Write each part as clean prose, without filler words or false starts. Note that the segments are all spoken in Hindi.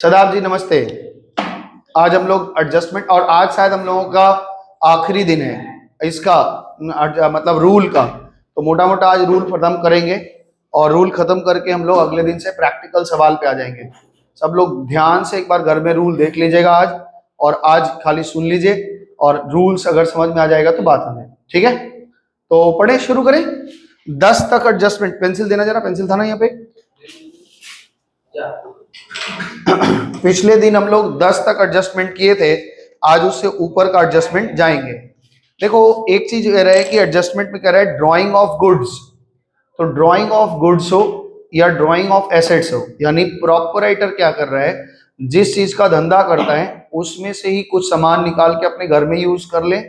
सदाब जी नमस्ते। आज हम लोग एडजस्टमेंट और आज शायद हम लोगों का आखिरी दिन है इसका मतलब रूल का। तो मोटा मोटा आज रूल खत्म करेंगे और रूल खत्म करके हम लोग अगले दिन से प्रैक्टिकल सवाल पे आ जाएंगे। सब लोग ध्यान से एक बार घर में रूल देख लीजिएगा आज, और आज खाली सुन लीजिए और रूल्स अगर समझ में आ जाएगा तो बात हमें ठीक है। तो पढ़े शुरू करें। 10 तक एडजस्टमेंट। पेंसिल देना, जरा पेंसिल था ना यहाँ पे। पिछले दिन हम लोग 10 तक एडजस्टमेंट किए थे, आज उससे ऊपर का एडजस्टमेंट जाएंगे। देखो एक चीज कह रहा है कि एडजस्टमेंट में कह रहा है ड्राइंग ऑफ गुड्स। तो ड्राइंग ऑफ गुड्स हो या ड्राइंग ऑफ एसेट्स हो, यानी प्रॉपराइटर क्या कर रहा है, जिस चीज का धंधा करता है उसमें से ही कुछ सामान निकाल के अपने घर में यूज कर ले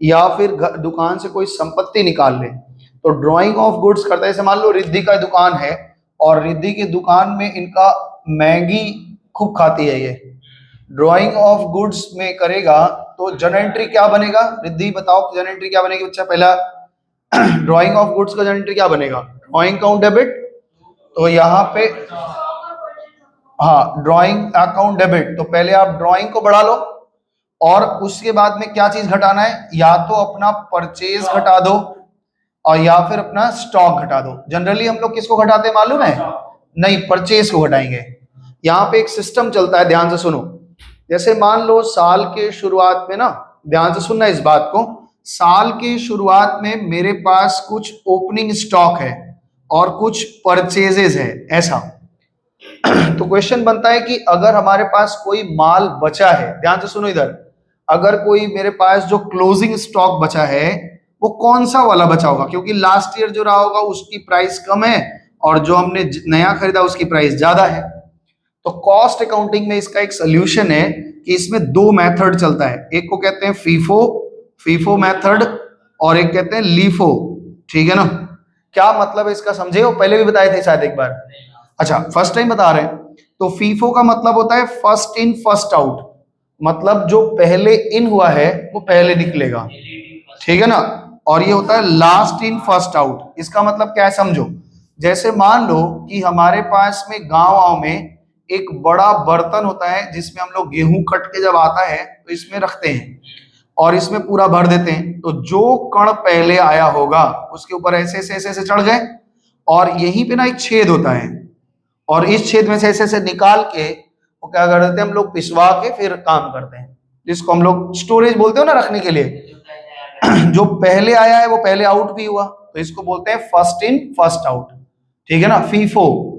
या फिर दुकान से कोई संपत्ति निकाल ले। तो ड्राइंग ऑफ गुड्स करता है। जैसे मान लो रिद्धि का दुकान है और रिद्धि की दुकान में इनका मैगी खूब खाती है, ये ड्राइंग ऑफ गुड्स में करेगा तो जर्नल एंट्री क्या बनेगा। रिद्धि बताओ जर्नल एंट्री क्या बनेगी बच्चा पहला। ड्राइंग ऑफ गुड्स का जर्नल एंट्री क्या बनेगा, ड्राइंग अकाउंट डेबिट। तो यहाँ पे हाँ ड्राइंग अकाउंट डेबिट, तो पहले आप ड्राइंग को बढ़ा लो और उसके बाद में क्या चीज घटाना है, या तो अपना परचेज घटा दो और या फिर अपना स्टॉक घटा दो। जनरली हम लोग किसको घटाते हैं मालूम है, नहीं परचेज को घटाएंगे। यहाँ पे एक सिस्टम चलता है, ध्यान से सुनो। जैसे मान लो साल के शुरुआत में ना, ध्यान से सुनना इस बात को, साल के शुरुआत में मेरे पास कुछ ओपनिंग स्टॉक है और कुछ परचेजेस है ऐसा। तो क्वेश्चन बनता है कि अगर हमारे पास कोई माल बचा है, ध्यान से सुनो इधर, अगर कोई मेरे पास जो क्लोजिंग स्टॉक बचा है वो कौन सा वाला बचा होगा, क्योंकि लास्ट ईयर जो रहा होगा उसकी प्राइस कम है और जो हमने नया खरीदा उसकी प्राइस ज्यादा है। तो कॉस्ट अकाउंटिंग में इसका एक सोल्यूशन है कि इसमें दो मेथड चलता है, एक को कहते हैं फीफो, फीफो मेथड, और एक कहते हैं लीफो। ठीक है ना। क्या मतलब है इसका समझे हो, पहले भी बताए थे शायद एक बार। अच्छा फर्स्ट टाइम बता रहे हैं। तो फीफो का मतलब होता है फर्स्ट इन फर्स्ट आउट, मतलब जो पहले इन हुआ है वो पहले निकलेगा, ठीक है ना। और ये होता है लास्ट इन फर्स्ट आउट। इसका मतलब क्या है समझो। जैसे मान लो कि हमारे पास में गांव में एक बड़ा बर्तन होता है जिसमें हम लोग गेहूं कट के जब आता है तो इसमें रखते हैं और इसमें पूरा भर देते हैं। तो जो कण पहले आया होगा उसके ऊपर ऐसे ऐसे ऐसे ऐसे चढ़ गए और यहीं पे ना एक छेद होता है और इस छेद में से ऐसे ऐसे निकाल के वो क्या कर देते हैं हम लोग, पिसवा के फिर काम करते हैं, जिसको हम लोग स्टोरेज बोलते हो ना, रखने के लिए। जो पहले आया है वो पहले आउट भी हुआ, तो इसको बोलते हैं फर्स्ट इन फर्स्ट आउट, ठीक है ना, फीफो।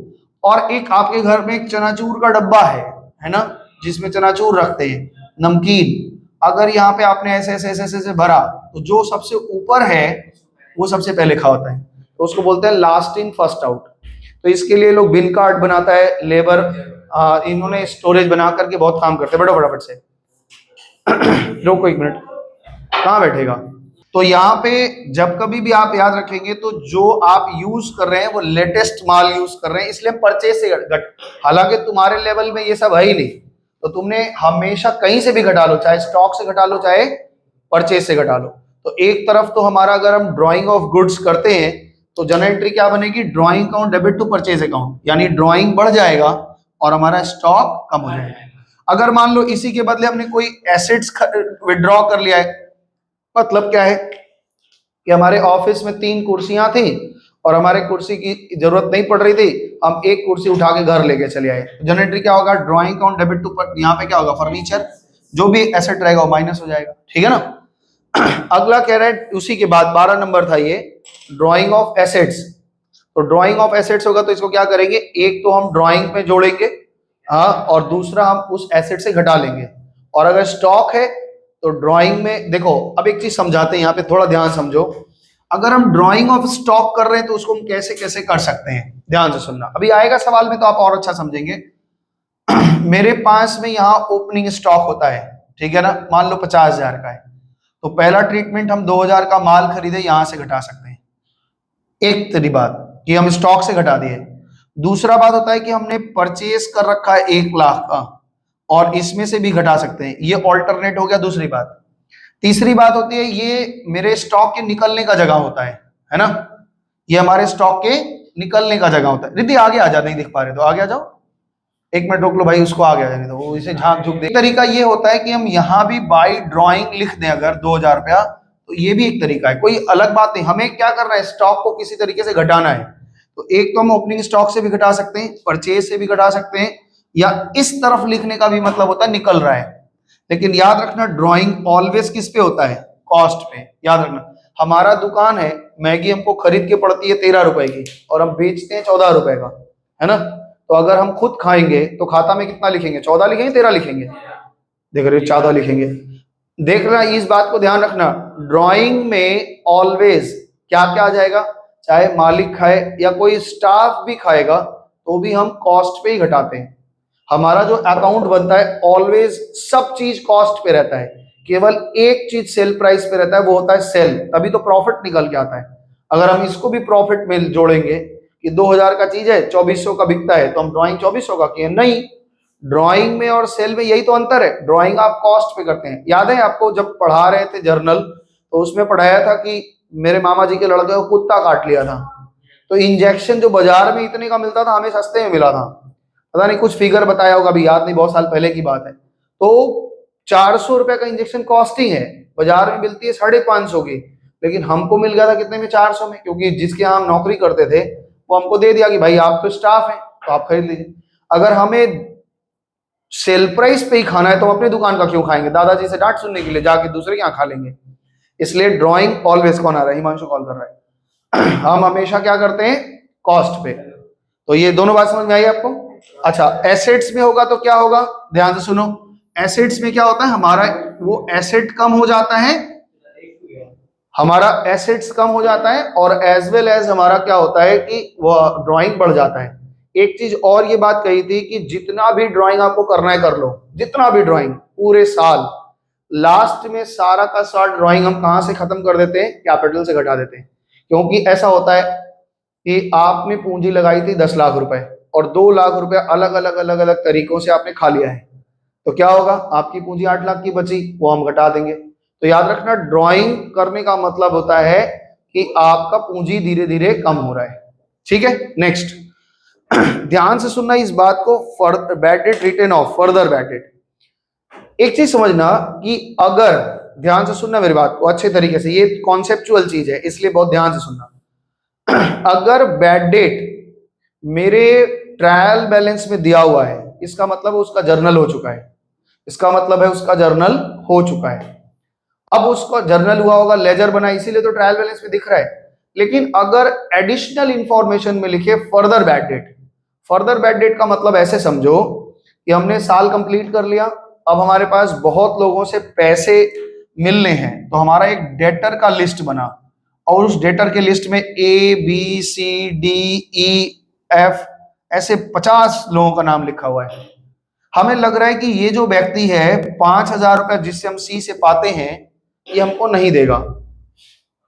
और एक आपके घर में एक चनाचूर का डब्बा है ना, जिसमें चनाचूर रखते हैं, नमकीन। अगर यहाँ पे आपने ऐसे ऐसे ऐसे ऐसे भरा तो जो सबसे ऊपर है वो सबसे पहले खा होता है, तो उसको बोलते हैं लास्ट इन फर्स्ट आउट। तो इसके लिए लोग बिन कार्ड बनाता है लेबर, इन्होंने स्टोरेज बना करके बहुत काम करते हैं। बैठो फटाफट से। रोको एक मिनट, कहाँ बैठेगा। तो यहाँ पे जब कभी भी आप याद रखेंगे तो जो आप यूज कर रहे हैं वो लेटेस्ट माल यूज कर रहे हैं, इसलिए परचेज से घट, हालांकि तुम्हारे लेवल में ये सब है ही नहीं, तो तुमने हमेशा कहीं से भी घटा लो, चाहे स्टॉक से घटा लो चाहे परचेज से घटा लो। तो एक तरफ तो हमारा अगर हम ड्राइंग ऑफ गुड्स करते हैं तो जर्नल एंट्री क्या बनेगी, drawing account debit to purchase account, यानी ड्राइंग बढ़ जाएगा और हमारा स्टॉक कम हो जाएगा। अगर मान लो इसी के बदले हमने कोई एसेट्स विड्रॉ कर लिया है, मतलब क्या है कि हमारे ऑफिस में 3 कुर्सियां थी और हमारे कुर्सी की जरूरत नहीं पड़ रही थी, हम एक कुर्सी उठा के घर लेके चले आए। जर्नल एंट्री क्या होगा, ड्राइंग अकाउंट डेबिट टू, यहाँ पे क्या होगा, फर्नीचर, जो भी एसेट रहेगा वो माइनस हो जाएगा, ठीक है ना। अगला कह रहा है उसी के बाद 12 नंबर था ये, ड्राइंग ऑफ एसेट्स। तो ड्राइंग ऑफ एसेट्स होगा तो इसको क्या करेंगे, एक तो हम ड्राइंग में जोड़ेंगे, हाँ, और दूसरा हम उस एसेट से घटा लेंगे। और अगर स्टॉक है तो ड्राइंग में देखो, अब एक चीज समझाते हैं यहाँ पे, थोड़ा ध्यान समझो। अगर हम ड्राइंग ऑफ स्टॉक कर रहे हैं तो उसको हम कैसे कैसे कर सकते हैं, ध्यान से सुनना, अभी आएगा सवाल में तो आप और अच्छा समझेंगे। मेरे पास में यहाँ ओपनिंग स्टॉक होता है, ठीक है ना, मान लो 50,000 का है, तो पहला ट्रीटमेंट हम 2,000 का माल खरीदे यहां से घटा सकते हैं, एक तरी बात कि हम स्टॉक से घटा दिए। दूसरा बात होता है कि हमने परचेज कर रखा है 1 लाख का और इसमें से भी घटा सकते हैं, ये ऑल्टरनेट हो गया दूसरी बात। तीसरी बात होती है ये मेरे स्टॉक के निकलने का जगह होता है ना, ये हमारे स्टॉक के निकलने का जगह होता है। रिद्धि आगे आ जा, नहीं दिख पा रहे तो आगे आ जाओ, एक मिनट रोक लो भाई, उसको आ गया जाने दो, वो इसे झांक झुक दे। तरीका ये होता है कि हम यहाँ भी बाई ड्राइंग लिख दें अगर 2000 रुपया, तो ये भी एक तरीका है, कोई अलग बात नहीं। हमें क्या करना है, स्टॉक को किसी तरीके से घटाना है। तो एक तो हम ओपनिंग स्टॉक से भी घटा सकते हैं, परचेज से भी घटा सकते हैं, या इस तरफ लिखने का भी मतलब होता है निकल रहा है। लेकिन याद रखना ड्राइंग ऑलवेज किस पे होता है, कॉस्ट पे। याद रखना, हमारा दुकान है, मैगी हमको खरीद के पड़ती है 13 रुपए की और हम बेचते हैं 14 रुपए का, है ना। तो अगर हम खुद खाएंगे तो खाता में कितना लिखेंगे, 14 लिखेंगे 13 लिखेंगे, देख रहे हो 14 लिखेंगे। देख रहा, इस बात को ध्यान रखना, ड्राइंग में ऑलवेज क्या क्या आ जाएगा, चाहे मालिक खाए या कोई स्टाफ भी खाएगा तो भी हम कॉस्ट पे ही घटाते हैं। हमारा जो अकाउंट बनता है ऑलवेज सब चीज कॉस्ट पे रहता है, केवल एक चीज सेल प्राइस पे रहता है, वो होता है सेल, तभी तो प्रॉफिट निकल के आता है। अगर हम इसको भी प्रॉफिट में जोड़ेंगे कि 2000 का चीज है 2400 का बिकता है, तो हम ड्राइंग 2400 का किए, नहीं। ड्राइंग में और सेल में यही तो अंतर है, ड्राइंग आप कॉस्ट पे करते हैं। याद है आपको जब पढ़ा रहे थे जर्नल, तो उसमें पढ़ाया था कि मेरे मामा जी के लड़के को कुत्ता काट लिया था, तो इंजेक्शन जो बाजार में इतने का मिलता था हमें सस्ते में मिला था, पता नहीं कुछ फिगर बताया होगा, अभी याद नहीं, बहुत साल पहले की बात है। तो 400 रुपए का इंजेक्शन कॉस्टिंग है, बाजार में मिलती है 550 की, लेकिन हमको मिल गया था कितने में, 400 में, क्योंकि जिसके यहाँ हम नौकरी करते थे वो हमको दे दिया कि भाई आप तो स्टाफ हैं तो आप खरीद लीजिए। अगर हमें सेल प्राइस पे ही खाना है तो हम अपनी दुकान का क्यों खाएंगे, दादाजी से डांट सुनने के लिए जाके दूसरे के यहाँ खा लेंगे। इसलिए ड्राइंग ऑलवेज कौन आ रहा है, हिमांशु कॉल कर रहा है। हम हमेशा क्या करते हैं, कॉस्ट पे। तो ये दोनों बात समझ में आई आपको। अच्छा, एसेट्स में होगा तो क्या होगा, ध्यान से सुनो। एसेट्स में क्या होता है, हमारा वो एसेट कम हो जाता है, हमारा एसेट्स कम हो जाता है, और एज वेल एज हमारा क्या होता है कि वो ड्राइंग बढ़ जाता है। एक चीज और ये बात कही थी कि जितना भी ड्राइंग आपको करना है कर लो, जितना भी ड्राइंग पूरे साल, लास्ट में सारा का सारा ड्राइंग हम कहां से खत्म कर देते हैं, कैपिटल से घटा देते हैं। क्योंकि ऐसा होता है कि आपने पूंजी लगाई थी 10 लाख रुपए और 2 लाख रुपए अलग अलग अलग अलग तरीकों से आपने खा लिया है, तो क्या होगा, आपकी पूंजी 8 लाख की बची, वो हम घटा देंगे। तो याद रखना, ड्राइंग करने का मतलब होता है कि आपका पूंजी धीरे धीरे कम हो रहा है। ठीक है, नेक्स्ट ध्यान से सुनना इस बात को, bad debt return of, further bad debt. एक चीज समझना कि अगर, ध्यान से सुनना मेरी बात को अच्छे तरीके से, ये कॉन्सेप्चुअल चीज है इसलिए बहुत ध्यान से सुनना। अगर बैड डेट मेरे ट्रायल बैलेंस में दिया हुआ है, इसका मतलब उसका जर्नल हो चुका है, इसका मतलब है उसका जर्नल हो चुका है। अब उसका जर्नल हुआ होगा, लेजर बना, इसीलिए तो ट्रायल बैलेंस में दिख रहा है। लेकिन अगर एडिशनल इंफॉर्मेशन में लिखे further bad debt, further bad debt का मतलब ऐसे समझो कि हमने साल कंप्लीट कर लिया, अब हमारे पास बहुत लोगों से पैसे मिलने हैं, तो हमारा एक डेटर का लिस्ट बना, और उस डेटर के लिस्ट में ABCDEF ऐसे 50 लोगों का नाम लिखा हुआ है। हमें लग रहा है कि ये जो व्यक्ति है 5,000 रुपए जिससे हम सी से पाते हैं ये हमको नहीं देगा,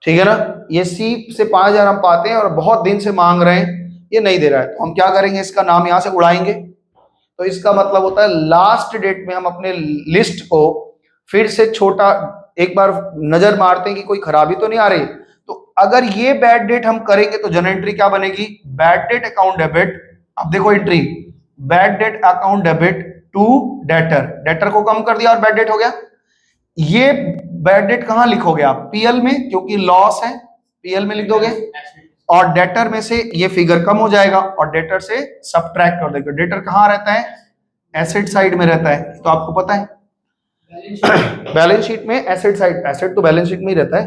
ठीक है ना, ये सी से 5,000 हम पाते हैं और बहुत दिन से मांग रहे हैं, ये नहीं दे रहा है, तो हम क्या करेंगे, इसका नाम यहां से उड़ाएंगे। तो इसका मतलब होता है लास्ट डेट में हम अपने लिस्ट को फिर से छोटा एक बार नजर मारते हैं कि कोई खराबी तो नहीं आ रही। तो अगर ये बैड डेट हम करेंगे तो जनरल एंट्री क्या बनेगी, बैड डेट अकाउंट डेबिट। अब देखो entry, bad debt account debit to debtor, debtor को कम कर दिया और बैड डेट हो गया। ये बैड डेट कहां लिखोगे आप, पीएल में, क्योंकि लॉस है, पीएल में लिख दोगे, और डेटर में से ये फिगर कम हो जाएगा और डेटर से सबट्रैक्ट कर देगा। डेटर कहां रहता है, एसेट साइड में रहता है, तो आपको पता है बैलेंस शीट में एसेट साइड, एसेट तो बैलेंस शीट में ही रहता है,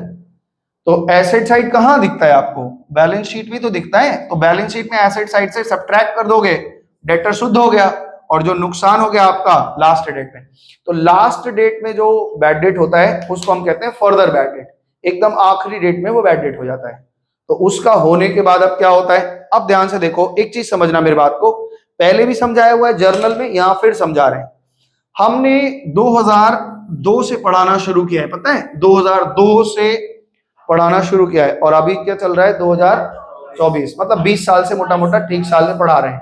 तो एसेट साइड कहां दिखता है आपको, बैलेंस शीट में तो दिखता है। तो बैलेंस शीट में एसेट साइड से सबट्रैक्ट कर दोगे, डेटर शुद्ध हो गया, और जो नुकसान हो गया आपका लास्ट डेट में। तो लास्ट डेट में जो बैड डेट होता है उसको हम कहते हैं फर्दर बैड डेट, एकदम आखिरी डेट में वो बैड डेट हो जाता है। तो उसका होने के बाद अब क्या होता है, अब ध्यान से देखो, एक चीज समझना मेरी बात को, पहले भी समझाया हुआ है जर्नल में, यहां फिर समझा रहे हैं। हमने 2002 से पढ़ाना शुरू किया है, पता है 2002 से पढ़ाना शुरू किया है, और अभी क्या चल रहा है 2024, मतलब 20 साल से मोटा मोटा ठीक साल में पढ़ा रहे हैं।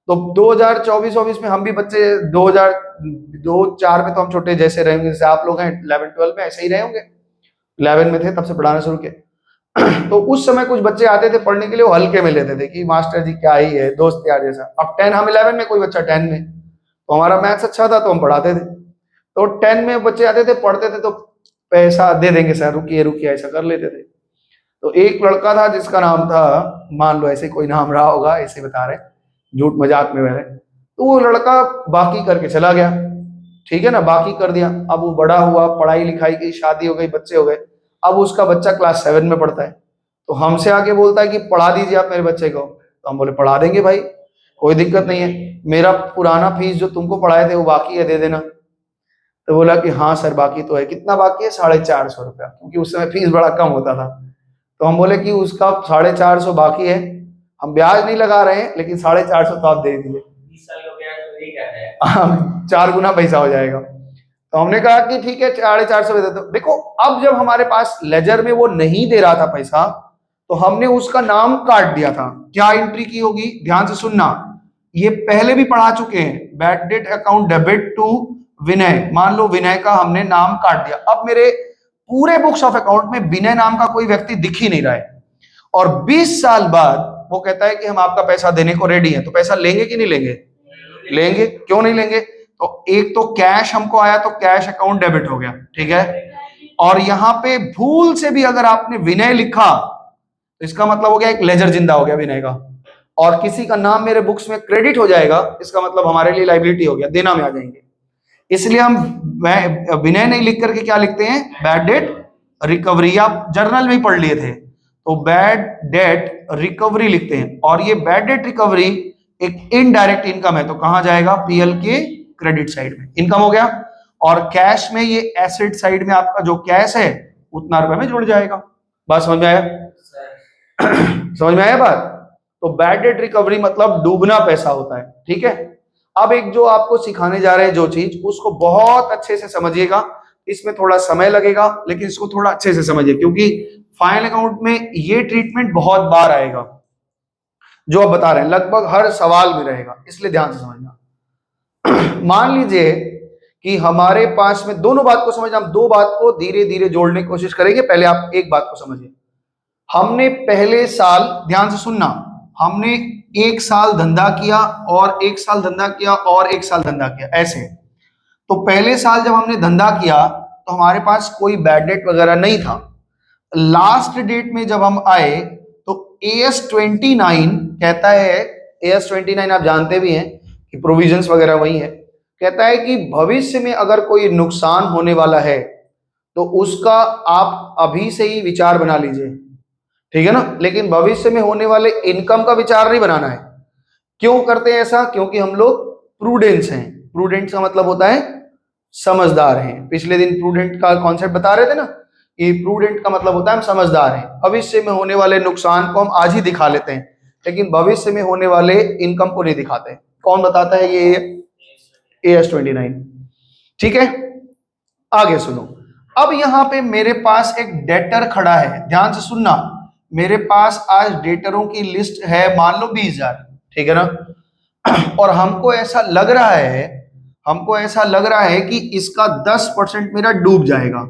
तो 2024 में हम भी बच्चे 2002-4 में तो हम छोटे जैसे रहेंगे, जैसे आप लोग हैं 11-12 में ऐसे ही रहे होंगे, 11 में थे तब से पढ़ाना शुरू किया। तो उस समय कुछ बच्चे आते थे पढ़ने के लिए, वो हल्के में लेते थे कि मास्टर जी क्या ही है, दोस्त यार जैसा। अब 10 हम 11 में, कोई बच्चा 10 में, तो हमारा मैथ्स अच्छा था तो हम पढ़ाते थे। तो 10 में बच्चे आते थे, पढ़ते थे, तो पैसा दे देंगे सर, रुकिए रुकिए, ऐसा कर लेते थे। तो एक लड़का था जिसका नाम था, मान लो ऐसे कोई नाम रहा होगा, ऐसे बता रहे, झूठ मजाक में रहे, तो वो लड़का बाकी करके चला गया, ठीक है ना, बाकी कर दिया। अब वो बड़ा हुआ, पढ़ाई लिखाई की, शादी हो गई, बच्चे हो गए। अब उसका बच्चा क्लास 7 में पढ़ता है, तो हमसे आके बोलता है कि पढ़ा दीजिए आप मेरे बच्चे को। तो हम बोले पढ़ा देंगे भाई, कोई दिक्कत नहीं है, मेरा पुराना फीस जो तुमको पढ़ाए थे वो बाकी है, दे देना। तो बोला कि हाँ सर बाकी तो है। कितना बाकी है? 450 रुपया, क्योंकि उस समय फीस बड़ा कम होता था। तो हम बोले कि उसका 450 बाकी है, हम ब्याज नहीं लगा रहे हैं, लेकिन 450 तो आप दे दीजिए, 4 गुना पैसा हो जाएगा। तो हमने कहा कि ठीक है 450 दे दो। देखो अब जब हमारे पास लेजर में वो नहीं दे रहा था पैसा, तो हमने उसका नाम काट दिया था। क्या एंट्री की होगी, ध्यान से सुनना, ये पहले भी पढ़ा चुके हैं। Bad debt account debit to Vinay, मान लो विनय का हमने नाम काट दिया। अब मेरे पूरे बुक्स ऑफ अकाउंट में विनय नाम का कोई व्यक्ति दिख ही नहीं रहा है, और 20 साल बाद वो कहता है कि हम आपका पैसा देने को रेडी हैं। तो पैसा लेंगे कि नहीं लेंगे? लेंगे, क्यों नहीं लेंगे? तो एक तो कैश हमको आया, तो कैश अकाउंट डेबिट हो गया, ठीक है। और यहां पे भूल से भी अगर आपने विनय लिखा, तो इसका मतलब हो गया एक लेजर जिंदा हो गया विनय का। और किसी का नाम मेरे बुक्स में क्रेडिट हो जाएगा, इसका मतलब हमारे लिए लाइबिलिटी हो गया, देना में आ जाएंगे। इसलिए हम विनय नहीं लिख करके क्या लिखते हैं? Bad date recovery. आप जर्नल में ही पढ़ लिए थे, तो बैड डेट रिकवरी लिखते हैं। और ये बैड डेट रिकवरी एक इनडायरेक्ट इनकम है, तो कहां जाएगा? पीएल के क्रेडिट साइड में इनकम हो गया। और कैश में ये एसेट साइड में आपका जो कैश है उतना रुपए में जुड़ जाएगा। बात समझ में आया? समझ में आया बात? तो बैड डेट रिकवरी मतलब डूबना पैसा होता है, ठीक है। अब एक जो आपको सिखाने जा रहे हैं जो चीज, उसको बहुत अच्छे से समझिएगा। इसमें थोड़ा समय लगेगा, लेकिन इसको थोड़ा अच्छे से समझिए, क्योंकि फाइनल अकाउंट में ये ट्रीटमेंट बहुत बार आएगा जो आप बता रहे हैं, लगभग हर सवाल में रहेगा, इसलिए ध्यान से समझना। मान लीजिए कि हमारे पास में, दोनों बात को समझना, हम दो बात को धीरे धीरे जोड़ने की कोशिश करेंगे। पहले आप एक बात को समझिए। हमने पहले साल, ध्यान से सुनना, हमने एक साल धंधा किया और एक साल धंधा किया और एक साल धंधा किया, ऐसे। तो पहले साल जब हमने धंधा किया तो हमारे पास कोई बैड डेट वगैरह नहीं था। लास्ट डेट में जब हम आए तो AS29 कहता है, AS29 आप जानते भी हैं कि प्रोविजंस वगैरह वही है, कहता है कि भविष्य में अगर कोई नुकसान होने वाला है तो उसका आप अभी से ही विचार बना लीजिए, ठीक है ना। लेकिन भविष्य में होने वाले इनकम का विचार नहीं बनाना है। क्यों करते हैं ऐसा? क्योंकि हम लोग प्रूडेंस हैं। प्रूडेंस का मतलब होता है समझदार हैं। पिछले दिन प्रूडेंट का कॉन्सेप्ट बता रहे थे ना, कि प्रूडेंट का मतलब होता है हम समझदार हैं। भविष्य में होने वाले नुकसान को हम आज ही दिखा लेते हैं, लेकिन भविष्य में होने वाले इनकम को नहीं दिखाते। कौन बताता है? ये AS29, ठीक है। आगे सुनो। अब यहां पे मेरे पास एक डेटर खड़ा है, ध्यान से सुनना। मेरे पास आज डेटरों की लिस्ट है, मान लो 20,000, ठीक है ना। और हमको ऐसा लग रहा है कि इसका 10% मेरा डूब जाएगा।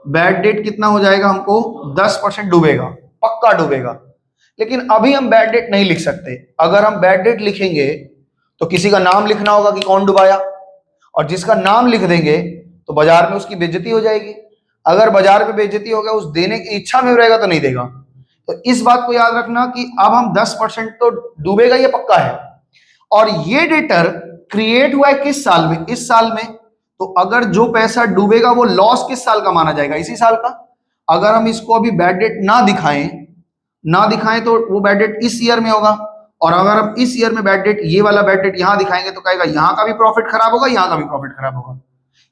बैड डेट कितना हो जाएगा? हमको 10% डूबेगा, पक्का डूबेगा। लेकिन अभी हम बैड डेट नहीं लिख सकते। अगर हम बैड डेट लिखेंगे तो किसी का नाम लिखना होगा कि कौन डुबाया, और जिसका नाम लिख देंगे तो बाजार में उसकी बेइज्जती हो जाएगी। अगर बाजार में बेइज्जती हो गया, उस देने की इच्छा में रहेगा तो नहीं देगा। तो इस बात को याद रखना कि अब हम 10% तो डूबेगा, ये पक्का है। और ये डेटर क्रिएट हुआ है किस साल में? इस साल में। तो अगर जो पैसा डूबेगा वो लॉस किस साल का माना जाएगा? इसी साल का। अगर हम इसको अभी बैड डेट ना दिखाएं तो वो बैड डेट इस ईयर में होगा। और अगर हम इस ईयर में बैड डेट, ये वाला बैड डेट यहां दिखाएंगे तो कहेगा यहां का भी प्रॉफिट खराब होगा, यहां का भी प्रॉफिट खराब होगा।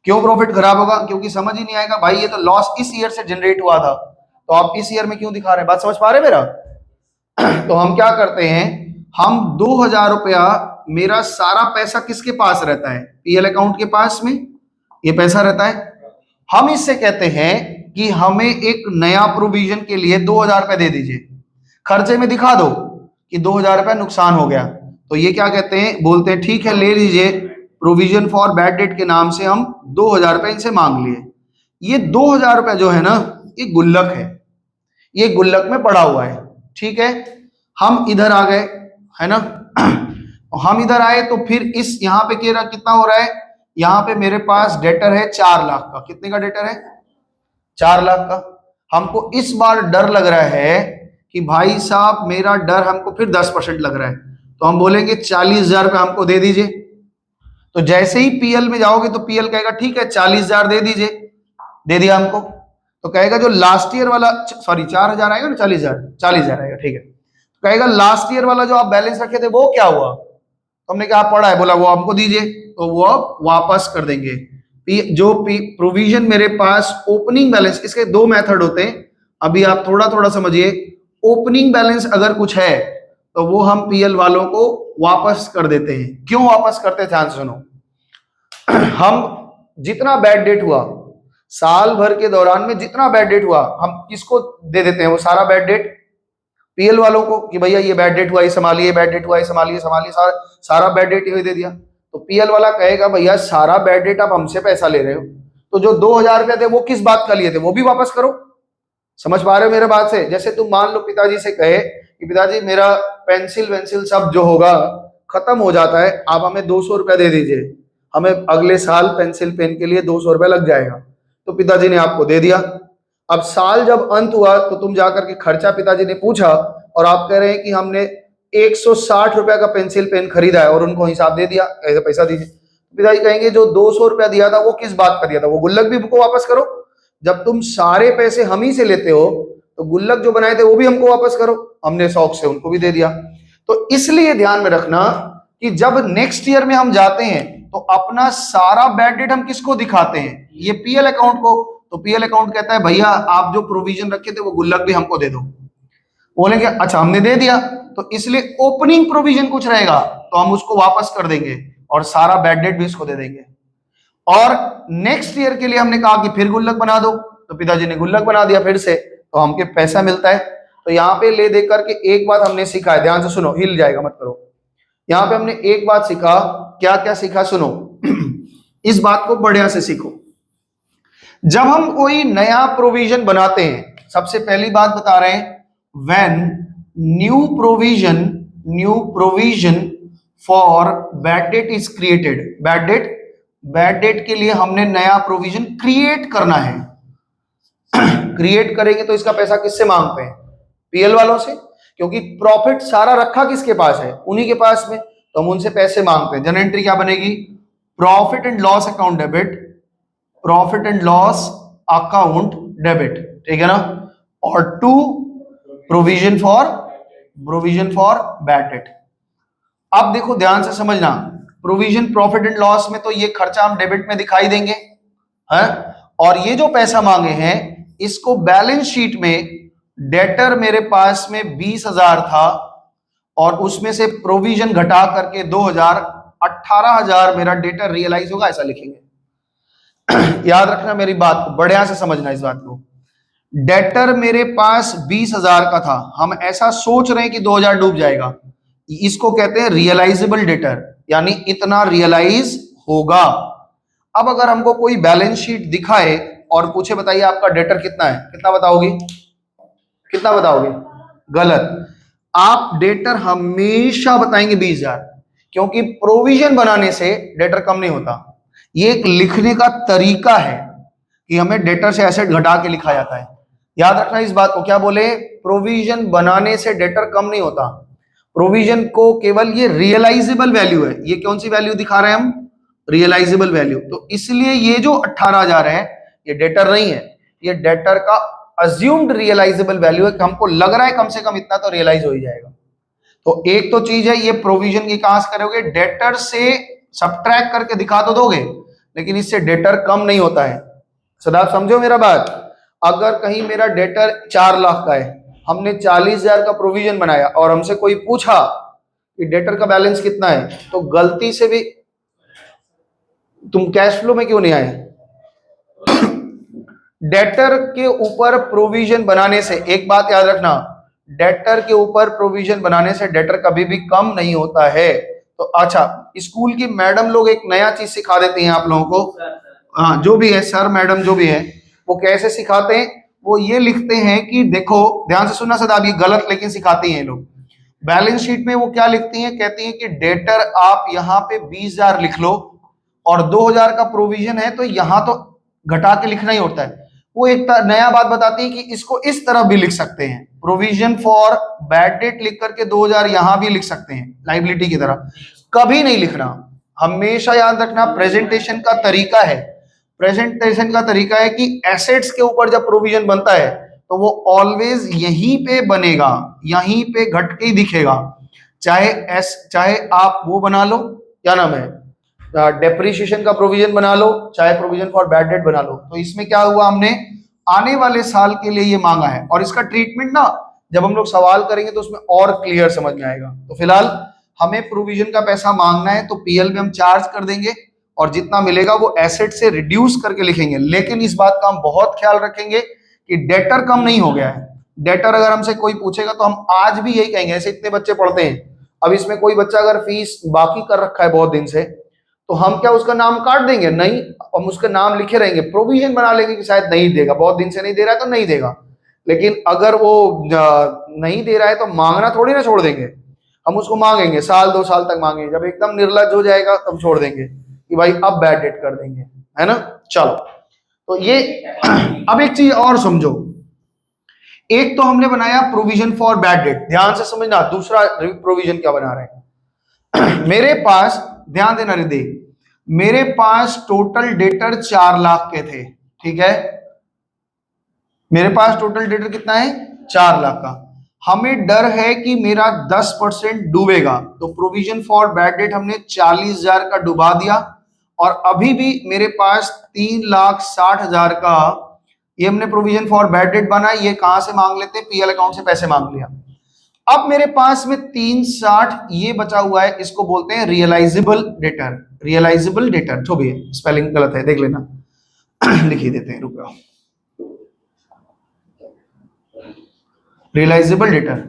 क्यों प्रॉफिट खराब होगा? क्योंकि समझ ही नहीं आएगा भाई, ये तो लॉस इस ईयर से जनरेट हुआ था, तो आप इस ईयर में क्यों दिखा रहे हैं? बात समझ पा रहे मेरा? तो हम क्या करते हैं, हम 2,000 रुपया, मेरा सारा पैसा किसके पास रहता है? पीएल अकाउंट के पास में ये पैसा रहता है। हम इससे कहते हैं कि हमें एक नया प्रोविजन के लिए 2,000 रुपए दे दीजिए, खर्चे में दिखा दो कि 2,000 रुपया नुकसान हो गया। तो ये क्या कहते हैं? बोलते हैं ठीक है ले लीजिए, प्रोविजन फॉर बैड डेट के नाम से हम 2,000 रुपए इनसे मांग लिए। ये 2,000 रुपया जो है ना, ये गुल्लक है, ये गुल्लक में पड़ा हुआ है, ठीक है। हम इधर आ गए, है ना। हम इधर आए तो फिर इस यहाँ पे कितना हो रहा है, यहाँ पे मेरे पास डेटर है 4 लाख का। कितने का डेटर है? 4 लाख का। हमको इस बार डर लग रहा है कि भाई साहब मेरा डर हमको फिर 10% लग रहा है, तो हम बोलेंगे 40,000 रुपये हमको दे दीजिए। तो जैसे ही पीएल में जाओगे तो पीएल कहेगा ठीक है 40,000 दे दीजिए, दे दिया हमको। तो कहेगा जो लास्ट ईयर वाला, सॉरी 4,000 आएगा ना, 40,000 आएगा, ठीक है। तो कहेगा लास्ट ईयर वाला जो आप बैलेंस रखे थे वो क्या हुआ? तो हमने कहा पड़ा है, बोला वो हमको दीजिए, तो वो अब वापस कर देंगे। जो प्रोविजन मेरे पास ओपनिंग बैलेंस, इसके 2 मेथड होते हैं, अभी आप थोड़ा थोड़ा समझिए। ओपनिंग बैलेंस अगर कुछ है तो वो हम पीएल वालों को वापस कर देते हैं। क्यों वापस करते हैं, ध्यान से सुनो। हम जितना बैड डेट हुआ साल भर के दौरान में, जितना बैड डेट हुआ, हम किसको दे देते हैं वो सारा बैड डेट? पीएल वालों को, कि भैया ये बैड डेट हुआ ये संभालिए, बैड डेट हुआ ये संभालिए, सारा बैड डेट ये दे दिया। तो पीएल वाला कहेगा भैया सारा बैड डेट आप हमसे पैसा ले रहे हो, तो जो 2,000 रुपए थे वो किस बात का लिए थे वो भी वापस करो। समझ पा रहे हो मेरे बात से? जैसे तुम मान लो पिताजी से कहे कि पिताजी मेरा पेंसिल वेंसिल सब जो होगा खत्म हो जाता है, आप हमें 200 रुपया दे दीजिए, हमें अगले साल पेंसिल पेन के लिए 200 रुपया लग जाएगा। तो पिताजी ने आपको दे दिया। अब साल जब अंत हुआ तो तुम जाकर के खर्चा पिताजी ने पूछा और आप कह रहे हैं कि हमने 160 रुपया का पेंसिल पेन खरीदा है, और उनको हिसाब दे दिया, ऐसे पैसा दीजिए। पिताजी कहेंगे जो 200 रुपया दिया था वो किस बात का दिया था, वो गुल्लक भी हमको वापस करो। जब तुम सारे पैसे हम ही से लेते हो तो गुल्लक जो बनाए थे वो भी हमको वापस करो, हमने शौक से उनको भी दे दिया। तो इसलिए ध्यान में रखना कि जब नेक्स्ट ईयर में हम जाते हैं तो अपना सारा बैड डेट हम किसको दिखाते हैं? ये पीएल अकाउंट को। तो पीएल अकाउंट कहता है भैया आप जो प्रोविजन रखे थे वो गुल्लक भी हमको दे दो। बोलेंगे अच्छा हमने दे दिया, तो इसलिए ओपनिंग प्रोविजन कुछ रहेगा तो हम उसको वापस कर देंगे और सारा बैड डेट भी इसको दे देंगे। और नेक्स्ट ईयर के लिए हमने कहा कि फिर गुल्लक बना दो, तो पिताजी ने गुल्लक बना दिया फिर से, तो हमके पैसा मिलता है। तो यहाँ पे ले देकर के एक बात हमने सीखा है, ध्यान से सुनो, हिल जाएगा मत करो। यहाँ पे हमने एक बात सीखा, क्या क्या सीखा सुनो। इस बात को बढ़िया से सीखो। जब हम कोई नया प्रोविजन बनाते हैं, सबसे पहली बात बता रहे हैं, when new provision for bad date is created. Bad debt के लिए हमने नया प्रोविजन क्रिएट करना है। क्रिएट करेंगे तो इसका पैसा किससे मांगते हैं? पीएल वालों से, क्योंकि प्रॉफिट सारा रखा किसके पास है? उन्हीं के पास में, तो हम उनसे पैसे मांगते हैं। जनरल एंट्री क्या बनेगी? Profit and loss account debit, profit and loss account debit, ठीक है ना। और 2 प्रोविजन फॉर बैड डेट। अब देखो ध्यान से समझना, प्रोविजन प्रॉफिट एंड लॉस में तो ये खर्चा हम डेबिट में दिखाई देंगे, है। और ये जो पैसा मांगे हैं इसको बैलेंस शीट में, डेटर मेरे पास में 20,000 था और उसमें से प्रोविजन घटा करके 2,000, 18,000 मेरा डेटर रियलाइज होगा, ऐसा लिखेंगे। याद रखना मेरी बात को, बढ़िया से समझना इस बात को। डेटर मेरे पास 20,000 का था, हम ऐसा सोच रहे हैं कि 2,000 डूब जाएगा, इसको कहते हैं रियलाइजेबल डेटर, यानी इतना रियलाइज होगा। अब अगर हमको कोई बैलेंस शीट दिखाए और पूछे बताइए आपका डेटर कितना है, कितना बताओगे? कितना बताओगे? गलत। आप डेटर हमेशा बताएंगे 20,000, क्योंकि प्रोविजन बनाने से डेटर कम नहीं होता। ये एक लिखने का तरीका है कि हमें डेटर से एसेट घटा के लिखा जाता है। याद रखना इस बात को, क्या बोले? प्रोविजन बनाने से डेटर कम नहीं होता। प्रोविजन को केवल ये रियलाइजेबल वैल्यू है। ये कौन सी वैल्यू दिखा रहे हैं हम? Realisable value. तो इसलिए ये जो 18,000 है ये डेटर नहीं है, ये डेटर का अज्यूम्ड रियलाइजेबल वैल्यू है कि हमको लग रहा है कम से कम इतना तो रियलाइज हो ही जाएगा। तो एक तो चीज है, ये प्रोविजन की कहां से करोगे? डेटर से सब्ट्रैक्ट करके दिखा तो दोगे, लेकिन इससे डेटर कम नहीं होता है। सदा समझो मेरा बात। अगर कहीं मेरा डेटर 4 लाख का है, हमने 40,000 का प्रोविजन बनाया और हमसे कोई पूछा कि डेटर का बैलेंस कितना है, तो गलती से भी तुम कैश फ्लो में क्यों नहीं आए? डेटर के ऊपर प्रोविजन बनाने से, एक बात याद रखना, डेटर के ऊपर प्रोविजन बनाने से डेटर कभी भी कम नहीं होता है। तो अच्छा, स्कूल की मैडम लोग एक नया चीज सिखा देती हैं आप लोगों को, हाँ जो भी है, सर मैडम जो भी है, वो कैसे सिखाते हैं? वो ये लिखते हैं कि देखो ध्यान से सुनना सदा, ये गलत लेकिन सिखाते हैं लोग। बैलेंस शीट में वो क्या लिखती हैं, कहती हैं कि डेटर आप यहाँ पे 20,000 लिख लो और 2,000 का प्रोविजन है तो यहां तो घटा के लिखना ही होता है। वो एक नया बात बताती है कि इसको इस तरफ भी लिख सकते हैं, प्रोविजन फॉर बैड डेट लिख करके 2,000 यहां भी लिख सकते हैं लाइबिलिटी की तरह। कभी नहीं लिखना, हमेशा याद रखना प्रेजेंटेशन का तरीका है, प्रेजेंटेशन का तरीका है कि एसेट्स के ऊपर जब प्रोविजन बनता है तो वो ऑलवेज यहीं पे बनेगा, यहीं पे घट के ही दिखेगा। चाहे आप वो बना लो, क्या नाम है, डेप्रिसिएशन का प्रोविजन बना लो, चाहे प्रोविजन फॉर बैड डेट बना लो। तो इसमें क्या हुआ, हमने आने वाले साल के लिए ये मांगा है और इसका ट्रीटमेंट ना जब हम लोग सवाल करेंगे तो उसमें और क्लियर समझ में आएगा। तो फिलहाल हमें प्रोविजन का पैसा मांगना है तो पीएल में हम चार्ज कर देंगे और जितना मिलेगा वो एसेट से रिड्यूस करके लिखेंगे। लेकिन इस बात का हम बहुत ख्याल रखेंगे कि डेटर कम नहीं हो गया है। डेटर अगर हमसे कोई पूछेगा तो हम आज भी यही कहेंगे, ऐसे इतने बच्चे पढ़ते हैं, अब इसमें कोई बच्चा अगर फीस बाकी कर रखा है बहुत दिन से तो हम क्या उसका नाम काट देंगे? नहीं, हम उसका नाम लिखे रहेंगे, प्रोविजन बना लेंगे कि शायद नहीं देगा, बहुत दिन से नहीं दे रहा है तो नहीं देगा। लेकिन अगर वो नहीं दे रहा है तो मांगना थोड़ी ना छोड़ देंगे, हम उसको मांगेंगे, साल 2 साल तक मांगेंगे, जब एकदम निर्लज हो जाएगा तब छोड़ देंगे कि भाई अब बैड डेट कर देंगे, है ना। चलो तो ये अब एक चीज और समझो, एक तो हमने बनाया प्रोविजन फॉर बैड डेट, ध्यान से समझना, दूसरा प्रोविजन क्या बना रहे हैं मेरे पास ध्यान देना रिद्धि, मेरे पास टोटल डेटर 4 लाख के थे, ठीक है, मेरे पास टोटल डेटर कितना है 4 लाख का। हमें डर है कि मेरा 10% डूबेगा तो प्रोविजन फॉर बैड डेट हमने 40,000 का डुबा दिया और अभी भी मेरे पास 3,60,000 का ये हमने प्रोविजन फॉर बैड डेट बना। ये कहां से मांग लेते हैं, पीएल अकाउंट से पैसे मांग लिया। अब मेरे पास में 360 ये बचा हुआ है, इसको बोलते हैं रियलाइजेबल डेटर, रियलाइजेबल डेटर, जो भी है स्पेलिंग गलत है देख लेना लिख ही देते हैं, रुको, रियलाइजेबल डेटर।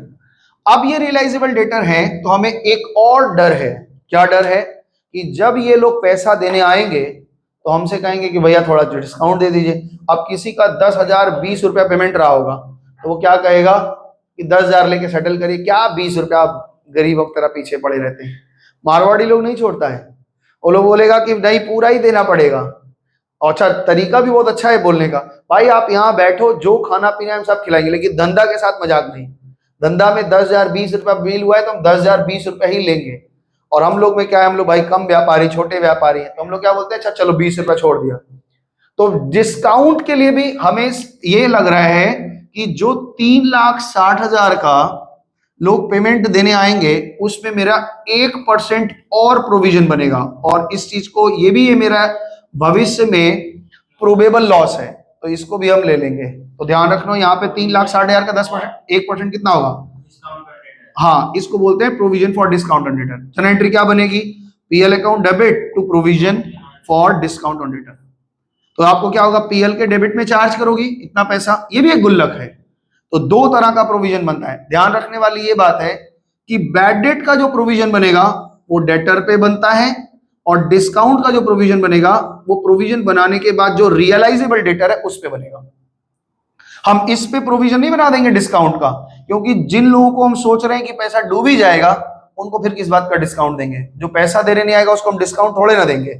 अब ये रियलाइजेबल डेटर है तो हमें एक और डर है, क्या डर है कि जब ये लोग पैसा देने आएंगे तो हमसे कहेंगे कि भैया थोड़ा डिस्काउंट दे दीजिए। अब किसी का 10,000 20 रुपया पेमेंट रहा होगा तो वो क्या कहेगा कि 10,000 लेके सेटल करिए, क्या 20 रुपया, आप गरीब वक्त तरह पीछे पड़े रहते हैं। मारवाड़ी लोग नहीं छोड़ता है, वो लोग बोलेगा कि नहीं पूरा ही देना पड़ेगा। और अच्छा तरीका भी बहुत अच्छा है बोलने का, भाई आप यहाँ बैठो, जो खाना पीना हम सब खिलाएंगे, लेकिन धंधा के साथ मजाक नहीं। धंधा में 10,000 20 रुपया बिल हुआ है तो हम 10,000 20 रुपया ही लेंगे। और हम लोग में क्या है, हम लोग भाई कम व्यापारी, छोटे व्यापारी हैं, तो हम लोग क्या बोलते हैं, अच्छा चलो 20 रुपया छोड़ दिया। तो डिस्काउंट के लिए भी हमें ये लग रहा है कि जो 3,60,000 का लोग पेमेंट देने आएंगे उसमें मेरा 1% और प्रोविजन बनेगा और इस चीज को, ये भी ये मेरा भविष्य में प्रोबेबल लॉस है तो इसको भी हम ले लेंगे। तो ध्यान रखना यहाँ पे 3,60,000 का 10%, 1% कितना होगा, हाँ, इसको बोलते हैं provision for discount on debtor. चलो एंट्री क्या बनेगी, PL account debit to provision for discount on debtor. तो आपको क्या होगा, पीएल के डेबिट में चार्ज करोगी इतना पैसा, ये भी एक गुल्लक है। तो 2 तरह का प्रोविजन बनता है। ध्यान रखने वाली ये बात है कि बैड डेट का जो प्रोविजन बनेगा वो डेटर पे बनता है और डिस्काउंट का जो प्रोविजन बनेगा वो प्रोविजन बनाने के बाद जो रियलाइजेबल डेटर है उस पे बनेगा। हम इस पे प्रोविजन नहीं बना देंगे डिस्काउंट का, क्योंकि जिन लोगों को हम सोच रहे हैं कि पैसा डूब ही जाएगा उनको फिर किस बात का डिस्काउंट देंगे, जो पैसा देने नहीं आएगा उसको हम डिस्काउंट थोड़े ना देंगे।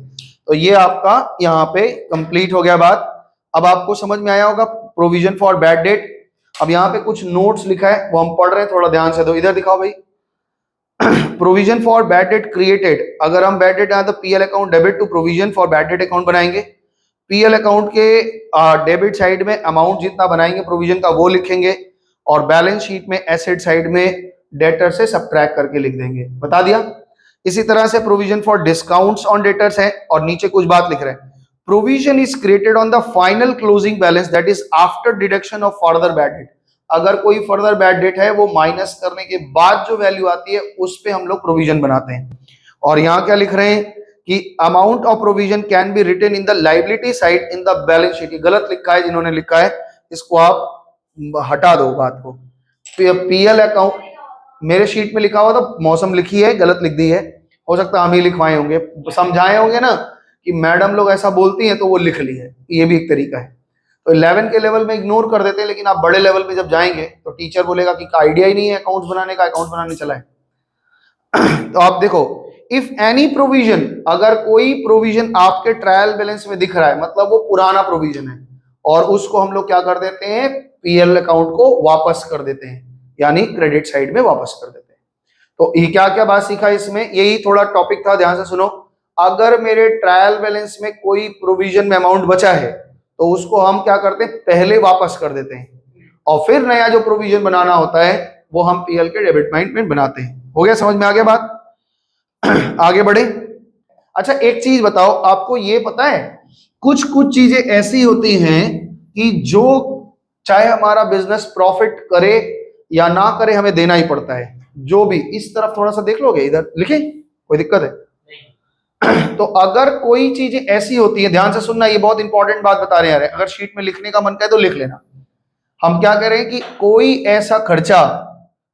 तो ये आपका यहाँ पे कंप्लीट हो गया बात। अब आपको समझ में आया होगा प्रोविजन फॉर बैड डेट। अब यहाँ पे कुछ नोट्स लिखा है वो हम पढ़ रहे हैं, थोड़ा ध्यान से दो, इधर दिखाओ भाई। Provision for bad debt created, अगर हम बैड डेट आए तो PL account debit to provision for bad debt account बनाएंगे। पीएल अकाउंट के डेबिट साइड में अमाउंट जितना बनाएंगे प्रोविजन का वो लिखेंगे और बैलेंस शीट में एसेट साइड में डेटर से सब्ट्रैक्ट करके लिख देंगे, बता दिया। इसी तरह से provision for discounts on debtors है और नीचे कुछ बात लिख रहे हैं, provision is created on the final closing balance that is after deduction of further bad debt. अगर कोई फर्दर बैड डेट है वो माइनस करने के बाद जो वैल्यू आती है उस पे हम लोग प्रोविजन बनाते हैं। और यहाँ क्या लिख रहे हैं कि amount of provision can be written in the liability side in the balance sheet. गलत लिखा है जिन्होंने लिखा है, इसको आप हटा दो बात को। पीएल अकाउंट मेरे शीट में लिखा हुआ तो मौसम लिखी है, गलत लिख दी है, हो सकता है हम ही लिखवाए होंगे, समझाए होंगे ना कि मैडम लोग ऐसा बोलती हैं तो वो लिख ली है, ये भी एक तरीका है। तो 11 के लेवल में इग्नोर कर देते हैं, लेकिन आप बड़े लेवल पे जब जाएंगे तो टीचर बोलेगा कि आइडिया ही नहीं है अकाउंट्स बनाने का, अकाउंट बनाने चला है। तो आप देखो, इफ एनी प्रोविजन, अगर कोई प्रोविजन आपके ट्रायल बैलेंस में दिख रहा है, मतलब वो पुराना प्रोविजन है, और उसको हम लोग क्या कर देते हैं, पीएल अकाउंट को वापस कर देते हैं, यानी क्रेडिट साइड में वापस कर देते हैं। तो ये क्या क्या बात सीखा इसमें, यही थोड़ा टॉपिक था, ध्यान से सुनो। अगर मेरे ट्रायल बैलेंस में कोई प्रोविजन में अमाउंट बचा है तो उसको हम क्या करते हैं, पहले वापस कर देते हैं, और फिर नया जो प्रोविजन बनाना होता है वो हम पीएल के डेबिट में बनाते हैं। हो गया, समझ में आ गया बात? आगे बढ़े। अच्छा एक चीज बताओ, आपको ये पता है कुछ कुछ चीजें ऐसी होती हैं कि जो चाहे हमारा बिजनेस प्रॉफिट करे या ना करे हमें देना ही पड़ता है, जो भी। इस तरफ थोड़ा सा देख लोगे, इधर लिखे, कोई दिक्कत है? तो अगर कोई चीजें ऐसी होती है, ध्यान से सुनना, ये बहुत इंपॉर्टेंट बात बता रहे हैं, अगर शीट में लिखने का मन करे तो लिख लेना। हम क्या करें कि कोई ऐसा खर्चा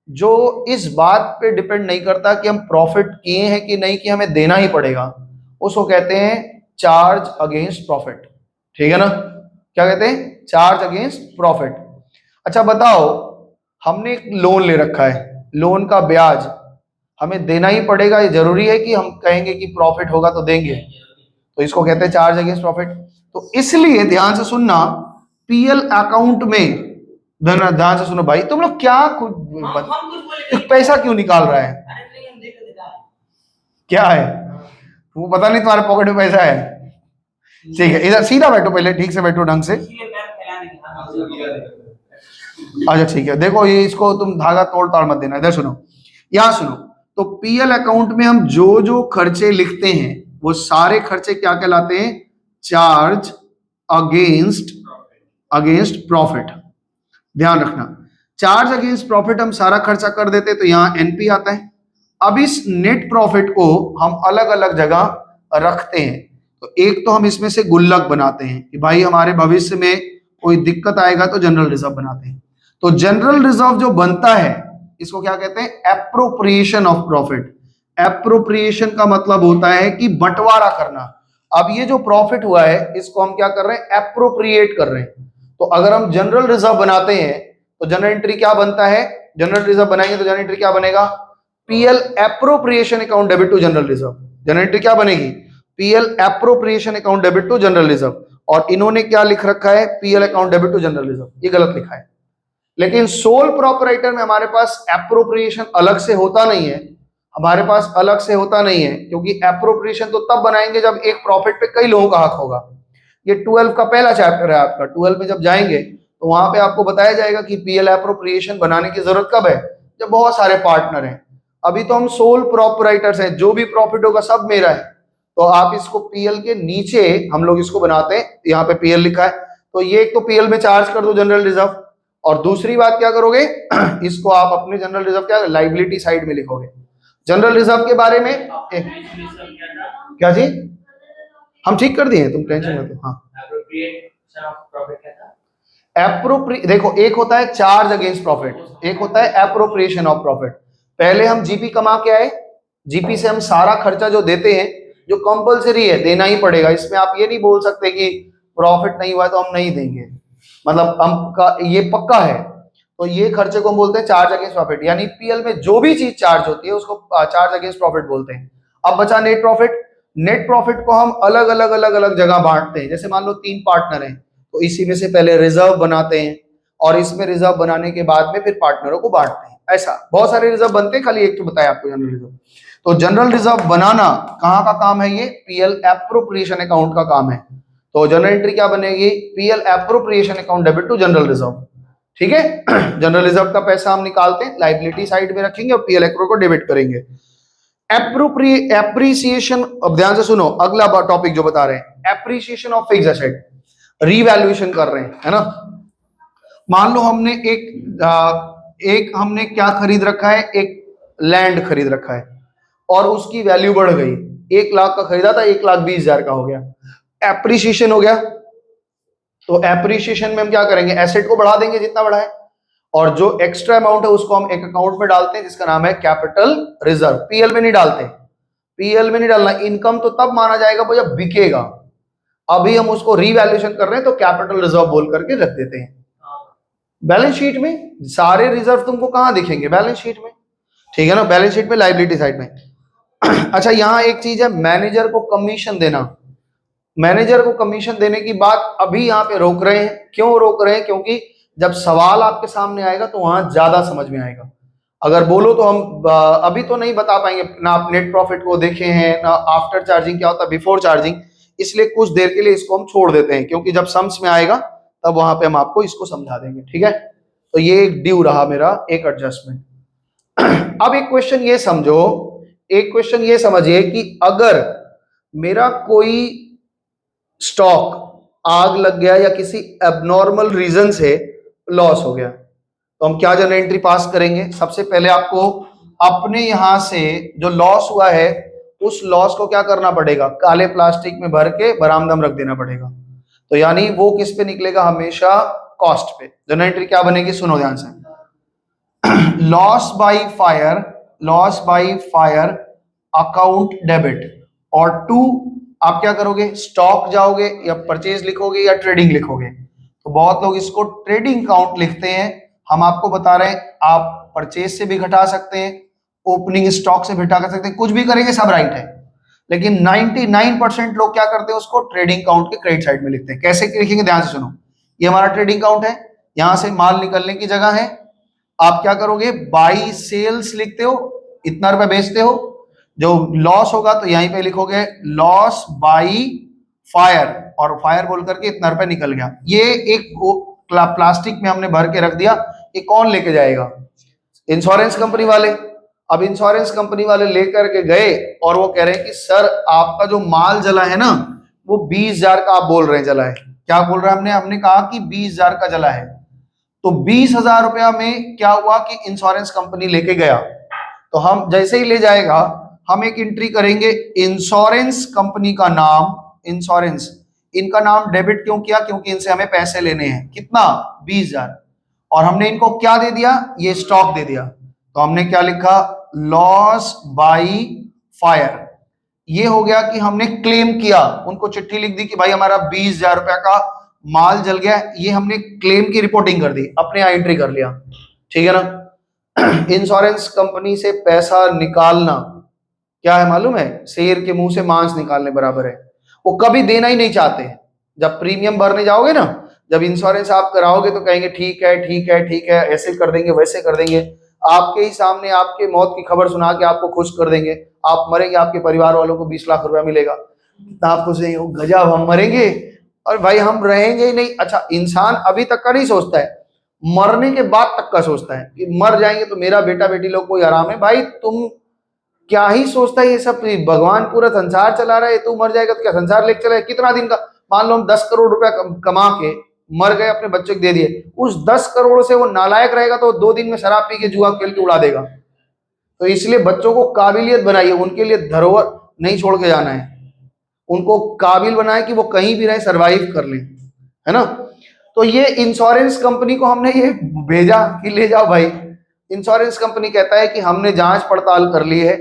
जो इस बात पे डिपेंड नहीं करता कि हम प्रॉफिट किए हैं कि नहीं, कि हमें देना ही पड़ेगा, उसको कहते हैं चार्ज अगेंस्ट प्रॉफिट। ठीक है ना? क्या कहते हैं? Charge against profit. अच्छा बताओ, हमने एक लोन ले रखा है, लोन का ब्याज हमें देना ही पड़ेगा, ये जरूरी है कि हम कहेंगे कि प्रॉफिट होगा तो देंगे? तो इसको कहते हैं चार्ज अगेंस्ट प्रॉफिट। तो इसलिए ध्यान से सुनना, पीएल अकाउंट में, ध्यान से सुनो भाई, तुम लोग क्या कुछ पैसा क्यों निकाल रहा है? क्या है वो पता नहीं, तुम्हारे पॉकेट में पैसा है? ठीक है, इधर सीधा बैठो, पहले ठीक से बैठो ढंग से। अच्छा ठीक है, देखो ये, इसको तुम धागा तोड़ ताड़ मत देना, इधर सुनो, यहां सुनो। तो पीएल अकाउंट में हम जो जो खर्चे लिखते हैं वो सारे खर्चे क्या कहलाते हैं? Charge against profit. ध्यान रखना, चार्ज अगेंस्ट प्रॉफिट हम सारा खर्चा कर देते तो यहाँ एनपी आता है। अब इस नेट प्रॉफिट को हम अलग अलग जगह रखते हैं। तो एक तो हम इसमें से गुल्लक बनाते हैं कि भाई हमारे भविष्य में कोई दिक्कत आएगा तो जनरल रिजर्व बनाते हैं। तो जनरल रिजर्व जो बनता है इसको क्या कहते हैं? Appropriation of profit. एप्रोप्रिएशन का मतलब होता है कि बंटवारा करना। अब ये जो प्रॉफिट हुआ है इसको हम क्या कर रहे हैं? एप्रोप्रिएट कर रहे हैं। तो अगर हम जनरल रिजर्व बनाते हैं तो जनरल एंट्री क्या बनता है? जनरल रिजर्व बनाएंगे तो जनरल एंट्री क्या बनेगा? PL appropriation account debit to general reserve. General entry क्या बनेगी? PL appropriation account debit to general reserve. और इन्होंने क्या लिख रखा है? PL account debit to general reserve. ये गलत लिखा है। लेकिन सोल प्रोपराइटर में हमारे पास एप्रोप्रिएशन अलग से होता नहीं है, हमारे पास अलग से होता नहीं है, क्योंकि एप्रोप्रिएशन तो तब बनाएंगे जब एक प्रॉफिट पे कई लोगों का हक होगा। ये 12 का पहला चैप्टर है आपका। 12 में जब जाएंगे तो वहां पे आपको बताया जाएगा कि पीएल एप्रोप्रिएशन बनाने की जरूरत कब है? जब बहुत सारे पार्टनर हैं। अभी तो हम सोल प्रोपराइटर्स हैं, जो भी प्रॉफिट होगा सब मेरा है। तो आप इसको पीएल के नीचे हम लोग इसको बनाते हैं, यहाँ पे पीएल लिखा है, तो ये एक तो पीएल में चार्ज कर दो जनरल रिजर्व। और दूसरी बात क्या करोगे? इसको आप अपने जनरल रिजर्व क्या लाइबिलिटी साइड में लिखोगे। जनरल रिजर्व के बारे में क्या जी? हम ठीक कर दिए, तुम टेंशन मत लो। हाँ, देखो, एक होता है चार्ज अगेंस्ट प्रॉफिट, एक होता है एप्रोप्रिएशन ऑफ प्रॉफिट। पहले हम जीपी कमा के आए, जीपी से हम सारा खर्चा जो देते हैं, जो कंपलसरी है देना ही पड़ेगा, इसमें आप ये नहीं बोल सकते कि प्रॉफिट नहीं हुआ तो हम नहीं देंगे, मतलब हम का ये पक्का है। तो ये खर्चे को हम बोलते हैं चार्ज अगेंस्ट प्रॉफिट, यानी पीएल में जो भी चीज चार्ज होती है उसको चार्ज अगेंस्ट प्रॉफिट बोलते हैं। अब बचा नेट प्रॉफिट। नेट प्रॉफिट को हम अलग अलग जगह बांटते हैं। जैसे मान लो 3 पार्टनर हैं, तो इसी में से पहले रिजर्व बनाते हैं, और इसमें रिजर्व बनाने के बाद में फिर पार्टनरों को बांटते हैं। ऐसा बहुत सारे रिजर्व बनते हैं, खाली एक तो बताया आपको, जनरल रिजर्व। तो जनरल रिजर्व बनाना कहाँ का काम है? ये पीएल एप्रोप्रिएशन अकाउंट का काम है। तो जनरल एंट्री क्या बनेगी? PL appropriation account debit to general reserve. ठीक है? जनरल रिजर्व का पैसा हम निकालते हैं, लाइबिलिटी साइड में रखेंगे और पीएल एक्रो को डेबिट करेंगे। एप्रिसिएशन, अब ध्यान से सुनो, अगला टॉपिक जो बता रहे हैं, appreciation of fixed asset, revaluation कर रहे हैं, है ना? मान लो हमने एक हमने क्या खरीद रखा है? एक लैंड खरीद रखा है, और उसकी वैल्यू बढ़ गई, 1 लाख का खरीदा था, 1,20,000 का हो गया, एप्रिसिएशन हो गया। तो एप्रिसिएशन में हम क्या करेंगे? एसेट को बढ़ा देंगे जितना बढ़ा है, और जो एक्स्ट्रा अमाउंट है उसको हम एक अकाउंट में डालते हैं जिसका नाम है कैपिटल रिजर्व। पीएल में नहीं डालते, पीएल में नहीं डालना। इनकम तो तब माना जाएगा वो जब बिकेगा। अभी हम उसको रीवैल्यूएशन कर रहे हैं तो कैपिटल रिजर्व बोल करके रख देते हैं। बैलेंस शीट में सारे रिजर्व तुमको कहां दिखेंगे? बैलेंस शीट में, ठीक है ना, बैलेंस शीट में लायबिलिटी साइड में। अच्छा, यहां एक चीज है, मैनेजर को कमीशन देना। मैनेजर को कमीशन देने की बात अभी यहाँ पे रोक रहे हैं। क्यों रोक रहे हैं? क्योंकि जब सवाल आपके सामने आएगा तो वहां ज्यादा समझ में आएगा। अगर बोलो तो हम अभी तो नहीं बता पाएंगे ना। आप नेट प्रॉफिट को देखे हैं ना, आफ्टर चार्जिंग क्या होता है, बिफोर चार्जिंग, इसलिए कुछ देर के लिए इसको हम छोड़ देते हैं, क्योंकि जब सम्स में आएगा तब वहां पे हम आपको इसको समझा देंगे, ठीक है। तो ये एक ड्यू रहा मेरा, एक एडजस्टमेंट। अब एक क्वेश्चन ये समझो, एक क्वेश्चन ये समझिए कि अगर मेरा कोई स्टॉक आग लग गया या किसी एबनॉर्मल रीजन से लॉस हो गया, तो हम क्या जनरल एंट्री पास करेंगे? सबसे पहले आपको अपने यहां से जो लॉस हुआ है उस लॉस को क्या करना पड़ेगा? काले प्लास्टिक में भर के बरामदा में रख देना पड़ेगा। तो यानी वो किस पे निकलेगा? हमेशा कॉस्ट पे। जनरल एंट्री क्या बनेगी? सुनो ध्यान से। Loss by fire, loss by fire account debit, और टू आप क्या करोगे? स्टॉक जाओगे या परचेज लिखोगे या ट्रेडिंग लिखोगे? तो बहुत लोग इसको ट्रेडिंग काउंट लिखते हैं। हम आपको बता रहे हैं आप परचेज से भी घटा सकते हैं, ओपनिंग स्टॉक से भी घटा सकते हैं, कुछ भी करेंगे सब राइट है। लेकिन 99% लोग क्या करते हैं? उसको ट्रेडिंग काउंट के क्रेडिट साइड में लिखते हैं। कैसे लिखेंगे? ध्यान से सुनो। ये हमारा ट्रेडिंग काउंट है, यहां से माल निकलने की जगह है। आप क्या करोगे? बाई सेल्स लिखते हो, इतना रुपए बेचते हो, जो लॉस होगा तो यहीं पे लिखोगे लॉस बाई फायर, और फायर बोल करके इतना रुपए निकल गया। ये एक प्लास्टिक में हमने भर के रख दिया। ये कौन लेके जाएगा? इंश्योरेंस कंपनी वाले। अब इंश्योरेंस कंपनी वाले लेकर के गए और वो कह रहे हैं कि सर आपका जो माल जला है ना वो 20,000 का आप बोल रहे हैं जला है। क्या बोल रहे हैं? हमने कहा कि 20,000 का जला है। तो 20,000 रुपया में क्या हुआ कि इंश्योरेंस कंपनी लेके गया, तो हम जैसे ही ले जाएगा हम एक एंट्री करेंगे, इंश्योरेंस कंपनी का नाम, इंश्योरेंस, इनका नाम डेबिट क्यों किया? क्योंकि इनसे हमें पैसे लेने हैं। कितना? 20,000। और हमने इनको क्या दे दिया? ये स्टॉक दे दिया। तो हमने क्या लिखा? Loss by fire. ये हो गया कि हमने क्लेम किया, उनको चिट्ठी लिख दी कि भाई हमारा 20,000 रुपया का माल जल गया। ये हमने क्लेम की रिपोर्टिंग कर दी, अपने यहाँ एंट्री कर लिया, ठीक है ना। इंश्योरेंस कंपनी से पैसा निकालना क्या है मालूम है? शेर के मुंह से मांस निकालने बराबर है। वो कभी देना ही नहीं चाहते। जब प्रीमियम भरने जाओगे ना, जब इंश्योरेंस आप कराओगे तो कहेंगे ठीक है ठीक है ठीक है, ऐसे कर देंगे वैसे कर देंगे। आपके ही सामने आपके मौत की खबर सुना के आपको खुश कर देंगे। आप मरेंगे, आपके परिवार वालों को 20 लाख रुपया मिलेगा। आप खुश नहीं हो, गजब हम मरेंगे और भाई हम रहेंगे ही नहीं। अच्छा, इंसान अभी तक का नहीं सोचता है, मरने के बाद तक का सोचता है कि मर जाएंगे तो मेरा बेटा बेटी लोग को आराम है। भाई तुम क्या ही सोचता है ये सब? भगवान पूरा संसार चला रहा है, तू मर जाएगा तो क्या संसार लेके चला है? कितना दिन का? मान लो हम 10 करोड़ रुपया कमा के मर गए, अपने बच्चे को दे दिए, उस 10 करोड़ से वो नालायक रहेगा तो 2 दिन में शराब पी के जुआ खेल के उड़ा देगा। तो इसलिए बच्चों को काबिलियत बनाइए, उनके लिए धरोहर नहीं छोड़ के जाना है। उनको काबिल बनाए कि वो कहीं भी रहे, सरवाइव कर ले, है ना। तो ये इंश्योरेंस कंपनी को हमने ये भेजा कि ले जाओ भाई। इंश्योरेंस कंपनी कहता है कि हमने जांच पड़ताल कर ली है,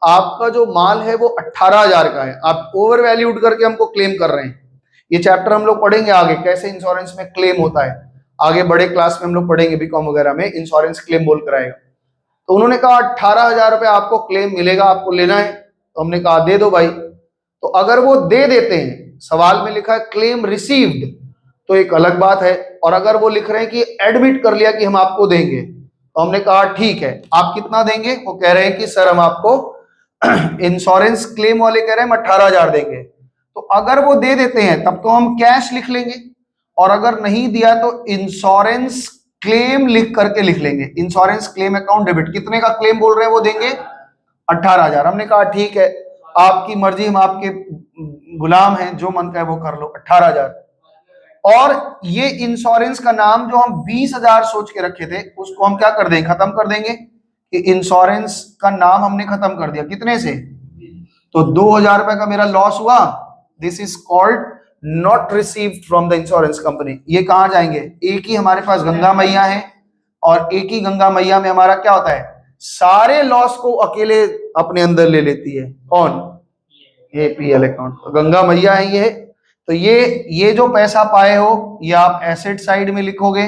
आपका जो माल है वो 18,000 का है, आप ओवर वैल्यूड करके हमको क्लेम कर रहे हैं। ये चैप्टर हम लोग पढ़ेंगे आगे, कैसे इंश्योरेंस में क्लेम होता है। आगे बड़े क्लास में हम लोग पढ़ेंगे, बीकॉम वगैरह में इंश्योरेंस क्लेम बोल कर आएगा। तो उन्होंने कहा 18,000 रुपये आपको क्लेम मिलेगा, आपको लेना है। तो हमने कहा दे दो भाई। तो अगर वो दे देते हैं, सवाल में लिखा है क्लेम रिसीव्ड, तो एक अलग बात है। और अगर वो लिख रहे हैं कि एडमिट कर लिया कि हम आपको देंगे, तो हमने कहा ठीक है, आप कितना देंगे? वो कह रहे हैं कि सर हम आपको इंश्योरेंस क्लेम वाले कह रहे हैं हम 18,000 देंगे। तो अगर वो दे देते हैं तब तो हम कैश लिख लेंगे, और अगर नहीं दिया तो इंश्योरेंस क्लेम लिख करके लिख लेंगे, इंश्योरेंस क्लेम अकाउंट डेबिट। कितने का क्लेम बोल रहे हैं वो देंगे? 18,000। हमने कहा ठीक है, आपकी मर्जी, हम आपके गुलाम हैं, जो मन का है वो कर लो, 18,000। और ये इंश्योरेंस का नाम जो हम 20,000 सोच के रखे थे उसको हम क्या कर देंगे? खत्म कर देंगे। कि इंश्योरेंस का नाम हमने खत्म कर दिया, कितने से? तो 2,000 रुपए का मेरा लॉस हुआ। This is called not received from the insurance company. ये कहां जाएंगे? एक ही हमारे पास गंगा मैया है, और एक ही गंगा मैया में हमारा क्या होता है? सारे लॉस को अकेले अपने अंदर ले लेती है। कौन? APL account. तो गंगा मैया है ये, तो ये जो पैसा पाए हो ये आप एसेट साइड में लिखोगे,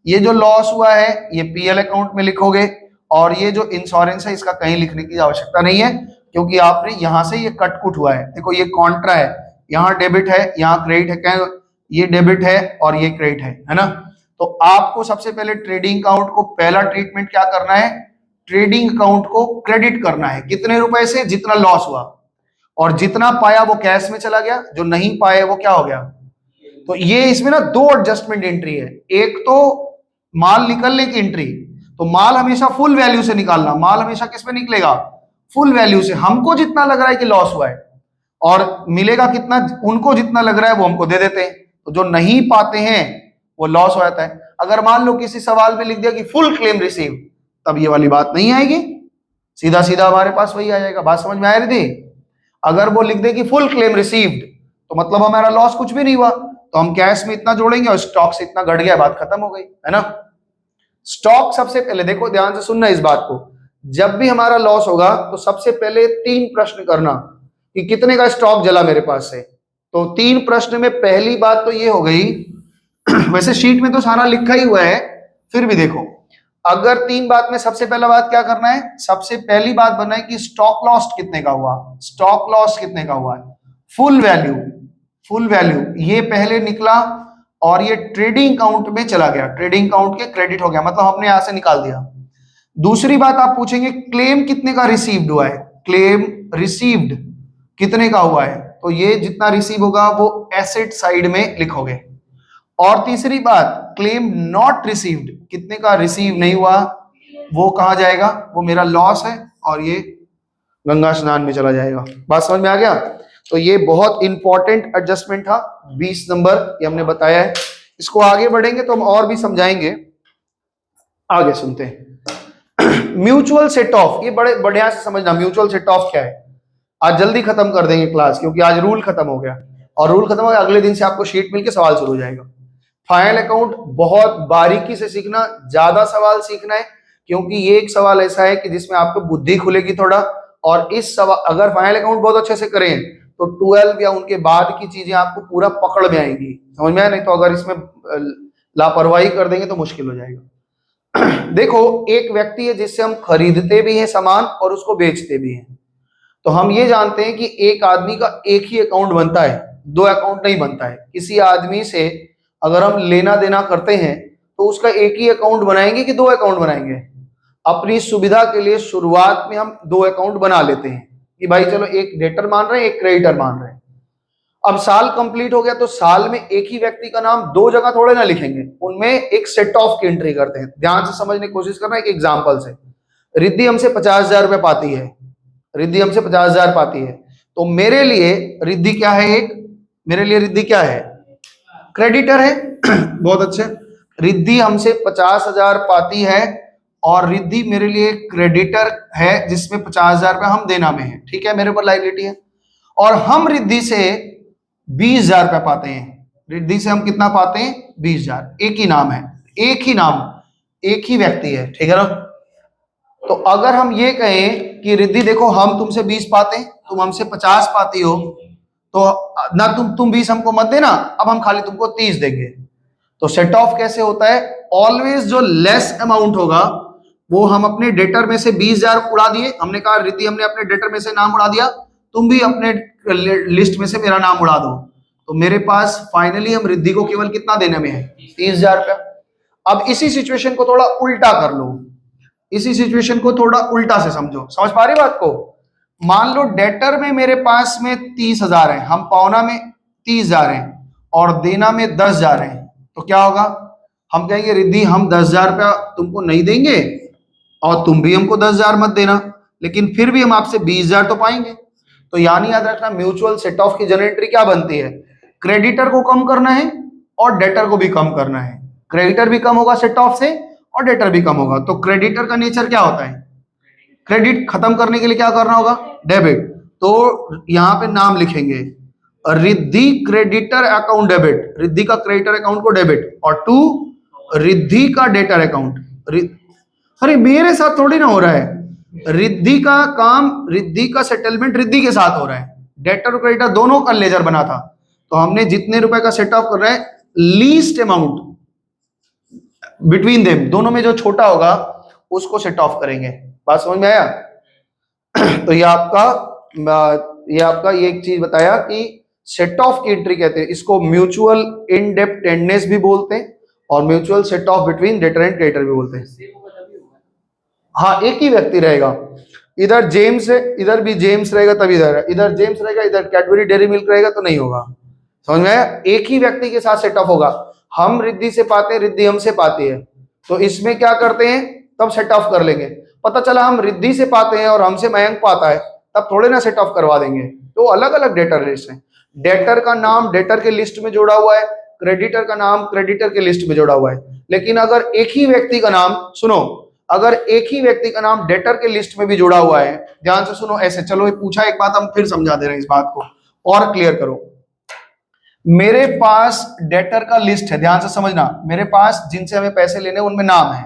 ये जो लॉस हुआ है ये पीएल अकाउंट में लिखोगे, और ये जो इंश्योरेंस है इसका कहीं लिखने की आवश्यकता नहीं है, क्योंकि आपने यहां से ये कटकुट हुआ है। देखो ये कॉन्ट्रा है, यहाँ डेबिट है, यहाँ क्रेडिट है, क्या ये डेबिट है और ये क्रेडिट है ना। तो आपको सबसे पहले ट्रेडिंग अकाउंट को पहला ट्रीटमेंट क्या करना है, ट्रेडिंग अकाउंट को क्रेडिट करना है। कितने रुपए से, जितना लॉस हुआ, और जितना पाया वो कैश में चला गया, जो नहीं पाया वो क्या हो गया। तो ये इसमें ना दो एडजस्टमेंट एंट्री है, एक तो माल निकलने की एंट्री, तो माल हमेशा फुल वैल्यू से निकालना, माल हमेशा किस पे निकलेगा, फुल वैल्यू से। हमको जितना लग रहा है कि लॉस हुआ है और मिलेगा कितना, उनको जितना लग रहा है वो हमको दे देते हैं, तो जो नहीं पाते हैं वो लॉस हो जाता है। अगर मान लो किसी सवाल में लिख दिया कि फुल क्लेम रिसीव, तब ये वाली बात नहीं आएगी, सीधा सीधा हमारे पास वही आ जाएगा। बात समझ में आ रही थी। अगर वो लिख दे कि फुल क्लेम रिसीव्ड, तो मतलब हमारा लॉस कुछ भी नहीं हुआ, तो हम कैश में इतना जोड़ेंगे और स्टॉक से इतना घट गया, बात खत्म हो गई, है ना। स्टॉक सबसे पहले देखो, ध्यान से सुनना इस बात को, जब भी हमारा लॉस होगा तो सबसे पहले 3 प्रश्न करना कि कितने का स्टॉक जला मेरे पास से। तो 3 प्रश्न में पहली बात तो ये हो गई वैसे शीट में तो सारा लिखा ही हुआ है, फिर भी देखो, अगर 3 बात में सबसे पहला बात क्या करना है, सबसे पहली बात बनना है कि स्टॉक लॉस कितने का हुआ, स्टॉक लॉस कितने का हुआ है, फुल वैल्यू, फुल वैल्यू ये पहले निकला और ये ट्रेडिंग अकाउंट में चला गया, ट्रेडिंग अकाउंट के क्रेडिट हो गया, मतलब हमने यहां से निकाल दिया। दूसरी बात आप पूछेंगे क्लेम कितने का रिसीव्ड हुआ है, क्लेम रिसीव्ड कितने का हुआ है, तो ये जितना रिसीव होगा वो एसेट साइड में लिखोगे। और तीसरी बात क्लेम नॉट रिसीव्ड, कितने का रिसीव नहीं हुआ वो कहा जाएगा, वो मेरा लॉस है और ये गंगा स्नान में चला जाएगा। बात समझ में आ गया। तो ये बहुत इंपॉर्टेंट एडजस्टमेंट था, 20 नंबर ये हमने बताया है। इसको आगे बढ़ेंगे तो हम और भी समझाएंगे, आगे सुनते हैं। म्यूचुअल सेट ऑफ, ये बड़े बढ़िया से समझना, म्यूचुअल सेट ऑफ क्या है। आज जल्दी खत्म कर देंगे क्लास, क्योंकि आज रूल खत्म हो गया, और रूल खत्म हो गया अगले दिन से आपको शीट मिलके सवाल शुरू हो जाएगा। फाइनल अकाउंट बहुत बारीकी से सीखना, ज्यादा सवाल सीखना है, क्योंकि ये एक सवाल ऐसा है कि जिसमें आपको बुद्धि खुलेगी थोड़ा, और इस सवाल अगर फाइनल अकाउंट बहुत अच्छे से करें तो 12 या उनके बाद की चीजें आपको पूरा पकड़ में आएंगी, समझ में आया। नहीं तो अगर इसमें लापरवाही कर देंगे तो मुश्किल हो जाएगा। देखो एक व्यक्ति है जिससे हम खरीदते भी हैं सामान और उसको बेचते भी हैं, तो हम ये जानते हैं कि एक आदमी का एक ही अकाउंट बनता है, 2 अकाउंट नहीं बनता है। किसी आदमी से अगर हम लेना देना करते हैं तो उसका एक ही अकाउंट बनाएंगे कि 2 अकाउंट बनाएंगे। अपनी सुविधा के लिए शुरुआत में हम 2 अकाउंट बना लेते हैं कि भाई चलो एक डेटर मान रहे हैं, एक क्रेडिटर मान रहे हैं। अब साल कंप्लीट हो गया तो साल में एक ही व्यक्ति का नाम 2 जगह थोड़े ना लिखेंगे, उनमें एक सेट ऑफ की एंट्री करते हैं। ध्यान से समझने की कोशिश करना एक एग्जाम्पल से। रिद्धि हमसे 50,000 रुपए पाती है, रिद्धि हमसे 50,000 पाती है, तो मेरे लिए रिद्धि क्या है, एक मेरे लिए रिद्धि क्या है, क्रेडिटर है। बहुत अच्छे, रिद्धि हमसे 50,000 पाती है और रिद्धि मेरे लिए क्रेडिटर है जिसमें 50,000 रुपए हम देना में है, ठीक है, मेरे ऊपर लायबिलिटी है। और हम रिद्धि से 20,000 रुपए पाते हैं, रिद्धि से हम कितना पाते हैं, 20,000। एक ही नाम है, एक ही नाम, एक ही व्यक्ति है, ठीक है ना। तो अगर हम ये कहें कि रिद्धि देखो हम तुमसे 20 पाते हैं, तुम हमसे 50 पाती हो, तो ना तुम 20 हमको मत देना, अब हम खाली तुमको 30 देंगे। तो सेट ऑफ कैसे होता है, ऑलवेज जो लेस अमाउंट होगा वो हम अपने डेटर में से 20,000 उड़ा दिए, हमने कहा रिद्धि हमने अपने डेटर में से नाम उड़ा दिया, तुम भी अपने लिस्ट में से मेरा नाम उड़ा दो, तो मेरे पास फाइनली हम रिद्धि को केवल कितना देने में है, 30,000 रुपया। अब इसी सिचुएशन को थोड़ा उल्टा कर लो, इसी सिचुएशन को थोड़ा उल्टा से समझो, समझ पा रही बात को। मान लो डेटर में मेरे पास में 30,000 है, हम पावना में 30,000 है और देना में 10,000 है, तो क्या होगा, हम कहेंगे रिद्धि हम 10,000 रुपया तुमको नहीं देंगे और तुम भी हमको 10,000 मत देना, लेकिन फिर भी हम आपसे 20,000 तो पाएंगे। तो यानी याद रखना म्यूचुअल सेट ऑफ की जनरल एंट्री क्या बनती है, क्रेडिटर को कम करना है और डेटर को भी कम करना है। क्रेडिटर भी कम होगा सेट ऑफ से और डेटर भी कम होगा। तो क्रेडिटर का नेचर क्या होता है, क्रेडिट खत्म करने के लिए क्या करना होगा, डेबिट। तो यहां पे नाम लिखेंगे Riddhi creditor account debit, Riddhi का क्रेडिटर अकाउंट को डेबिट, और टू रिद्धि का डेटर अकाउंट। अरे मेरे साथ थोड़ी ना हो रहा है, रिद्धि का काम, रिद्धि का सेटलमेंट रिद्धि के साथ हो रहा है, डेटर और क्रेडिटर दोनों का लेजर बना था, तो हमने जितने रुपए का सेट ऑफ कर रहे हैं, लीस्ट अमाउंट बिटवीन देम, दोनों में जो छोटा होगा उसको सेट ऑफ करेंगे। बात समझ में आया? तो ये आपका ये एक चीज बताया कि सेट ऑफ की एंट्री कहते हैं, इसको म्यूचुअल इंडेप्टेडनेस भी बोलते हैं और mutual set of between debtor and creditor भी बोलते हैं। हाँ, एक ही व्यक्ति रहेगा, इधर जेम्स है, इधर भी जेम्स रहेगा, तभी इधर जेम्स रहेगा, इधर कैडबरी डेयरी मिल्क रहेगा, तो नहीं होगा। समझ में आया? एक ही व्यक्ति के साथ सेट ऑफ होगा। हम रिद्धि से पाते हैं, रिद्धि हमसे पाती है, तो इसमें क्या करते हैं, तब सेट ऑफ कर लेंगे। पता चला हम रिद्धि से पाते हैं और हमसे मयंक पाता है, तब थोड़े ना सेट ऑफ करवा देंगे। तो अलग अलग डेटर लिस्ट है। डेटर का नाम डेटर के लिस्ट में जोड़ा हुआ है, क्रेडिटर का नाम क्रेडिटर के लिस्ट में जोड़ा हुआ है। लेकिन अगर एक ही व्यक्ति का नाम, सुनो, अगर एक ही व्यक्ति का नाम डेटर के लिस्ट में भी जुड़ा हुआ है, ध्यान से सुनो ऐसे, चलो ये पूछा एक बात हम फिर समझा दे रहे हैं, इस बात को और क्लियर करो। मेरे पास डेटर का लिस्ट है, ध्यान से समझना, मेरे पास जिनसे हमें पैसे लेने उनमें नाम है,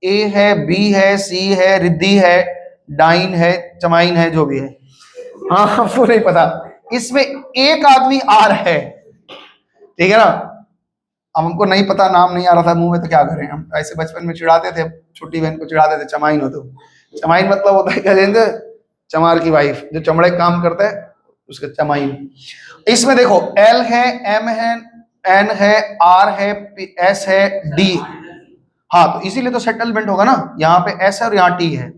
ए है, बी है, सी है, रिद्धि है, डाइन है, चमाइन है, जो भी है। हाँ, आपको नहीं पता, इसमें एक आदमी आर है, ठीक है ना। अब हमको नहीं पता, नाम नहीं आ रहा था मुंह में, तो क्या करें, हम ऐसे बचपन में चिढ़ाते थे, छोटी बहन को चिढ़ाते थे, चमाइन हो तो। चमाइन मतलब होता है क्या जानते, चमार की वाइफ, जो चमड़े काम करता है उसका चमाइन। इसमें देखो एल है, एम है, एन है, आर है, एस है, डी। हाँ, तो इसीलिए तो सेटलमेंट होगा ना, यहाँ पे एस है और यहाँ टी है।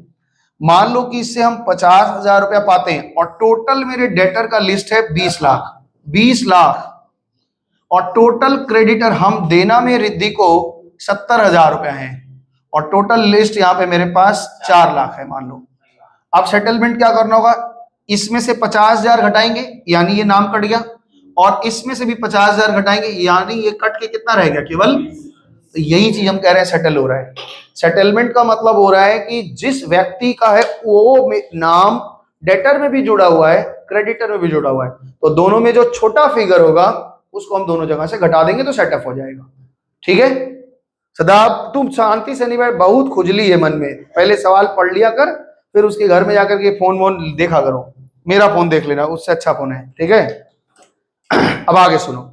मान लो कि इससे हम 50,000 रुपया पाते हैं और टोटल मेरे डेटर का लिस्ट है 20 लाख, 20 लाख, और टोटल क्रेडिटर हम देना में रिद्धि को 70,000 रुपया है, और टोटल लिस्ट यहाँ पे मेरे पास 4 लाख है मान लो। अब सेटलमेंट क्या करना होगा, इसमें से 50,000 घटाएंगे, यानी ये नाम कट गया, और इसमें से भी 50,000 घटाएंगे, यानी ये कट के कितना रह गया, केवल। तो यही चीज हम कह रहे हैं सेटल हो रहा है। सेटलमेंट का मतलब हो रहा है कि जिस व्यक्ति का है वो नाम डेटर में भी जुड़ा हुआ है, क्रेडिटर में भी जुड़ा हुआ है, तो दोनों में जो छोटा फिगर होगा उसको हम दोनों जगह से घटा देंगे, तो सेटअप हो जाएगा। ठीक है सदा, तुम शांति से नहीं बैठ, बहुत खुजली है मन में, पहले सवाल पढ़ लिया कर, फिर उसके घर में जाकर के फोन वोन देखा करो, मेरा फोन देख लेना, उससे अच्छा फोन है, ठीक है। अब आगे सुनो।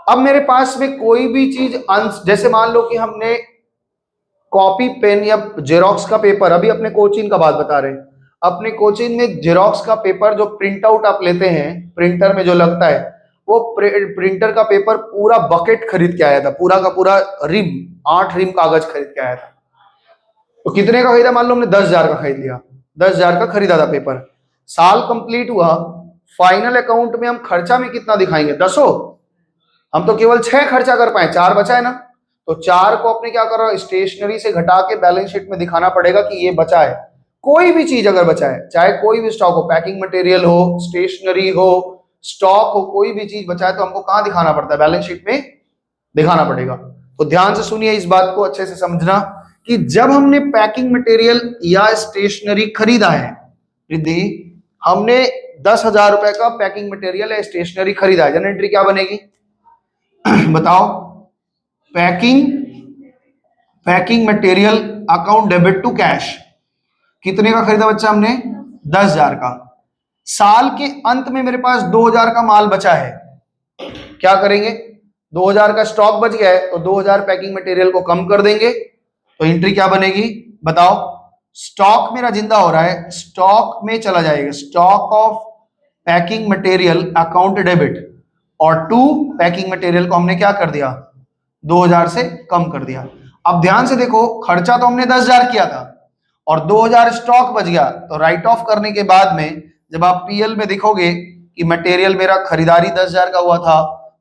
अब मेरे पास में कोई भी चीज जैसे मान लो कि हमने कॉपी पेन या जेरोक्स का पेपर, अभी अपने कोचिंग का बात बता रहे हैं, अपने कोचिंग में जेरोक्स का पेपर जो प्रिंट आउट आप लेते हैं प्रिंटर में जो लगता है, वो प्रिंटर का पेपर पूरा बकेट खरीद के आया था, पूरा का पूरा रिम, 8 रिम कागज खरीद के आया था। तो कितने का खरीदा, मान लो हमने 10,000 का खरीद लिया, 10,000 का खरीदा था पेपर। साल कंप्लीट हुआ, फाइनल अकाउंट में हम खर्चा में कितना दिखाएंगे, 10, हम तो केवल 6 खर्चा कर पाए, 4 बचा है ना, तो 4 को अपने क्या करो, स्टेशनरी से घटा के बैलेंस शीट में दिखाना पड़ेगा कि ये बचा है। कोई भी चीज अगर बचा है, चाहे कोई भी स्टॉक हो, पैकिंग मटेरियल हो, स्टेशनरी हो, स्टॉक हो, कोई भी चीज बचा है तो हमको कहां दिखाना पड़ता है, बैलेंस शीट में दिखाना पड़ेगा। तो ध्यान से सुनिए, इस बात को अच्छे से समझना कि जब हमने पैकिंग मटेरियल या स्टेशनरी खरीदा है, रिद्धि हमने 10,000 रुपए का पैकिंग मटेरियल या स्टेशनरी खरीदा है, जनरल एंट्री क्या बनेगी बताओ। Packing material account debit to cash, कितने का खरीदा बच्चा हमने, 10,000 का। साल के अंत में मेरे पास 2,000 का माल बचा है, क्या करेंगे, 2,000 का स्टॉक बच गया है, तो 2,000 पैकिंग मटेरियल को कम कर देंगे, तो एंट्री क्या बनेगी बताओ। स्टॉक मेरा जिंदा हो रहा है, स्टॉक में चला जाएगा, stock of packing material account debit, और टू पैकिंग मटेरियल को हमने क्या कर दिया, 2,000 से कम कर दिया। अब ध्यान से देखो, खर्चा तो हमने 10,000 किया था और 2,000 स्टॉक बच गया, तो राइट ऑफ करने के बाद में जब आप पीएल में देखोगे कि मटेरियल मेरा खरीदारी 10,000 का हुआ था,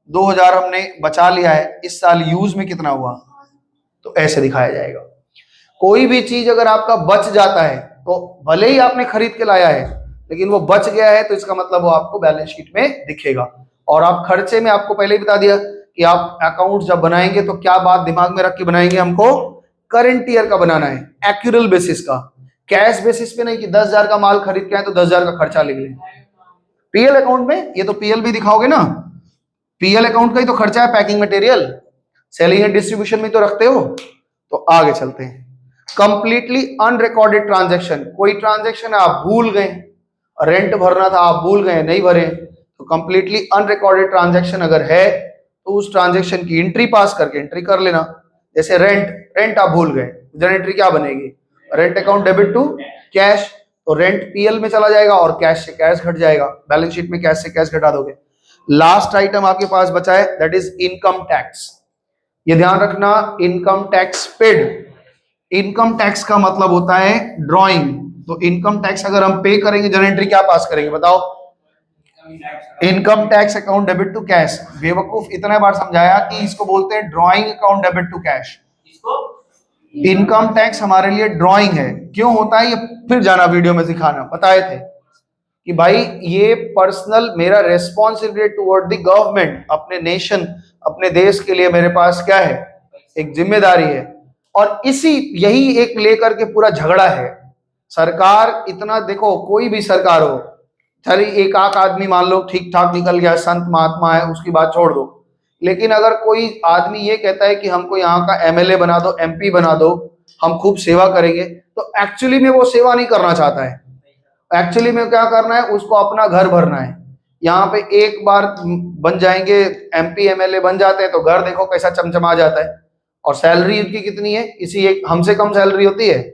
2,000 हमने बचा लिया है, इस साल यूज में कितना हुआ, तो ऐसे दिखाया जाएगा। कोई भी चीज अगर आपका बच जाता है, तो भले ही आपने खरीद के लाया है, लेकिन वो बच गया है, तो इसका मतलब वो आपको बैलेंस शीट में दिखेगा। और आप खर्चे में आपको पहले ही बता दिया कि आप अकाउंट जब बनाएंगे तो क्या बात दिमाग में रख के बनाएंगे, हमको करंट ईयर का बनाना है, एक्यूरल बेसिस का, कैश बेसिस पे नहीं कि 10,000 का माल खरीद के आए तो 10,000 का खर्चा लिख लें। पीएल अकाउंट में ये तो पीएल भी दिखाओगे ना, पीएल अकाउंट का ही तो खर्चा है packing material, selling and distribution में तो रखते हो। तो आगे चलते हैं, कंप्लीटली अनरिकॉर्डेड ट्रांजैक्शन, कोई ट्रांजैक्शन आप भूल गए, रेंट भरना था आप भूल गए नहीं भरे, तो कंप्लीटली अनरिकॉर्डेड ट्रांजैक्शन अगर है तो उस ट्रांजैक्शन की एंट्री पास करके एंट्री कर लेना। जैसे रेंट आप भूल गए, इधर एंट्री क्या बनेगी, rent account debit to cash, तो रेंट पीएल में चला जाएगा और कैश से कैश घट जाएगा, बैलेंस शीट में कैश से कैश घटा दोगे। लास्ट आइटम आपके पास बचा है दैट इज इनकम टैक्स। ये ध्यान रखना, income tax paid, income tax का मतलब होता है ड्रॉइंग। तो इनकम टैक्स अगर हम पे करेंगे जन एंट्री क्या पास करेंगे बताओ, income tax account debit to cash. बेवकूफ इतने बार समझाया कि इसको बोलते हैं drawing account debit to cash. Income tax हमारे लिए ड्रॉइंग है। क्यों होता है ये फिर जाना वीडियो में सिखाना, बताए थे कि भाई ये पर्सनल मेरा रेस्पॉन्सिबिलिटी टुवर्ड द गवर्नमेंट, अपने नेशन, अपने देश के लिए मेरे पास क्या है, एक जिम्मेदारी है। और यही एक लेकर के पूरा झगड़ा है। सरकार इतना देखो, कोई भी सरकार हो, चलिए एक आध आदमी मान लो ठीक ठाक निकल गया, संत महात्मा है, उसकी बात छोड़ दो, लेकिन अगर कोई आदमी ये कहता है कि हमको यहाँ का एमएलए बना दो, एमपी बना दो, हम खूब सेवा करेंगे, तो एक्चुअली में वो सेवा नहीं करना चाहता है। एक्चुअली में क्या करना है, उसको अपना घर भरना है। यहाँ पे एक बार बन जाएंगे एमपी एमएलए बन जाते हैं तो घर देखो कैसा चमचमा जाता है। और सैलरी उनकी कितनी है, किसी एक हमसे कम सैलरी होती है,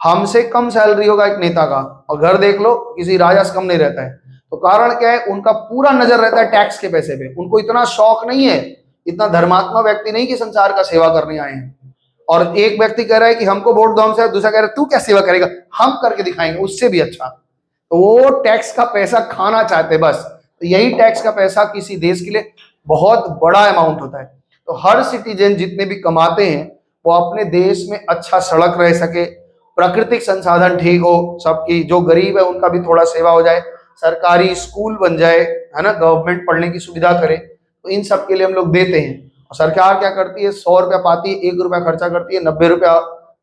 हमसे कम सैलरी होगा एक नेता का, और घर देख लो किसी राजा से कम नहीं रहता है। तो कारण क्या है, उनका पूरा नजर रहता है टैक्स के पैसे पे। उनको इतना शौक नहीं है, इतना धर्मात्मा व्यक्ति नहीं कि संसार का सेवा करने आए हैं। और एक व्यक्ति कह रहा है कि हमको वोट दो हमसे, दूसरा कह रहा है तू क्या सेवा करेगा, हम करके दिखाएंगे उससे भी अच्छा। तो वो टैक्स का पैसा खाना चाहते बस। तो यही टैक्स का पैसा किसी देश के लिए बहुत बड़ा अमाउंट होता है। तो हर सिटीजन जितने भी कमाते हैं वो अपने देश में अच्छा सड़क रह सके, प्राकृतिक संसाधन ठीक हो, सबकी जो गरीब है उनका भी थोड़ा सेवा हो जाए, सरकारी स्कूल बन जाए, है ना, गवर्नमेंट पढ़ने की सुविधा करे, तो इन सब के लिए हम लोग देते हैं। और सरकार क्या करती है, 100 रुपया पाती है, 1 रुपया खर्चा करती है, 90 रुपया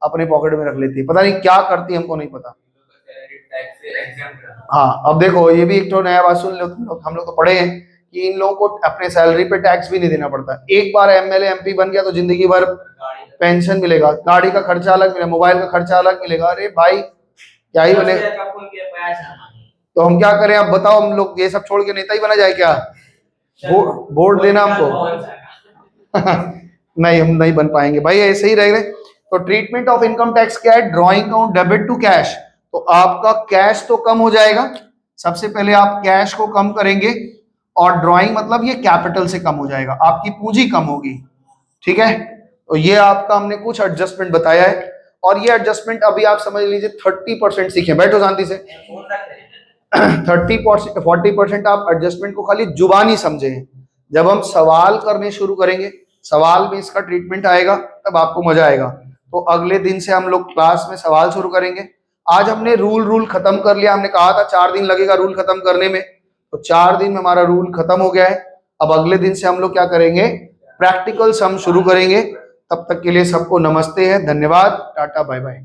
अपने पॉकेट में रख लेती है, पता नहीं क्या करती है, हमको नहीं पता। हाँ, अब देखो ये भी एक तो नया बात सुन लो तुम लोग, हम लोग तो पढ़े हैं कि इन लोगों को अपने सैलरी पे टैक्स भी नहीं देना पड़ता। एक बार एमएलए एमपी बन गया तो जिंदगी भर पेंशन मिलेगा, गाड़ी का खर्चा अलग मिलेगा, मोबाइल का खर्चा अलग मिलेगा। अरे भाई क्या ही बने, तो हम क्या करें, आप बताओ, हम लोग ये सब छोड़ के नेता ही बना जाए क्या, वोट देना हमको नहीं, हम नहीं बन पाएंगे भाई, ऐसे ही रह गए। तो ट्रीटमेंट ऑफ इनकम टैक्स क्या है, drawing account debit to cash. तो आपका कैश तो कम हो जाएगा, सबसे पहले आप कैश को कम करेंगे, और ड्रॉइंग मतलब ये कैपिटल से कम हो जाएगा, आपकी पूंजी कम होगी, ठीक है। तो ये आपका हमने कुछ एडजस्टमेंट बताया है, और ये एडजस्टमेंट अभी आप समझ लीजिए 30% सीखे, बैठो शांति से 40% आप एडजस्टमेंट को खाली जुबानी समझे। जब हम सवाल करने शुरू करेंगे, सवाल में इसका ट्रीटमेंट आएगा, तब आपको मजा आएगा। तो अगले दिन से हम लोग क्लास में सवाल शुरू करेंगे। आज हमने रूल खत्म कर लिया, हमने कहा था 4 दिन लगेगा रूल खत्म करने में, तो 4 दिन में हमारा रूल खत्म हो गया है। अब अगले दिन से हम लोग क्या करेंगे, प्रैक्टिकल सम शुरू करेंगे। तब तक के लिए सबको नमस्ते है, धन्यवाद, टाटा बाय बाय।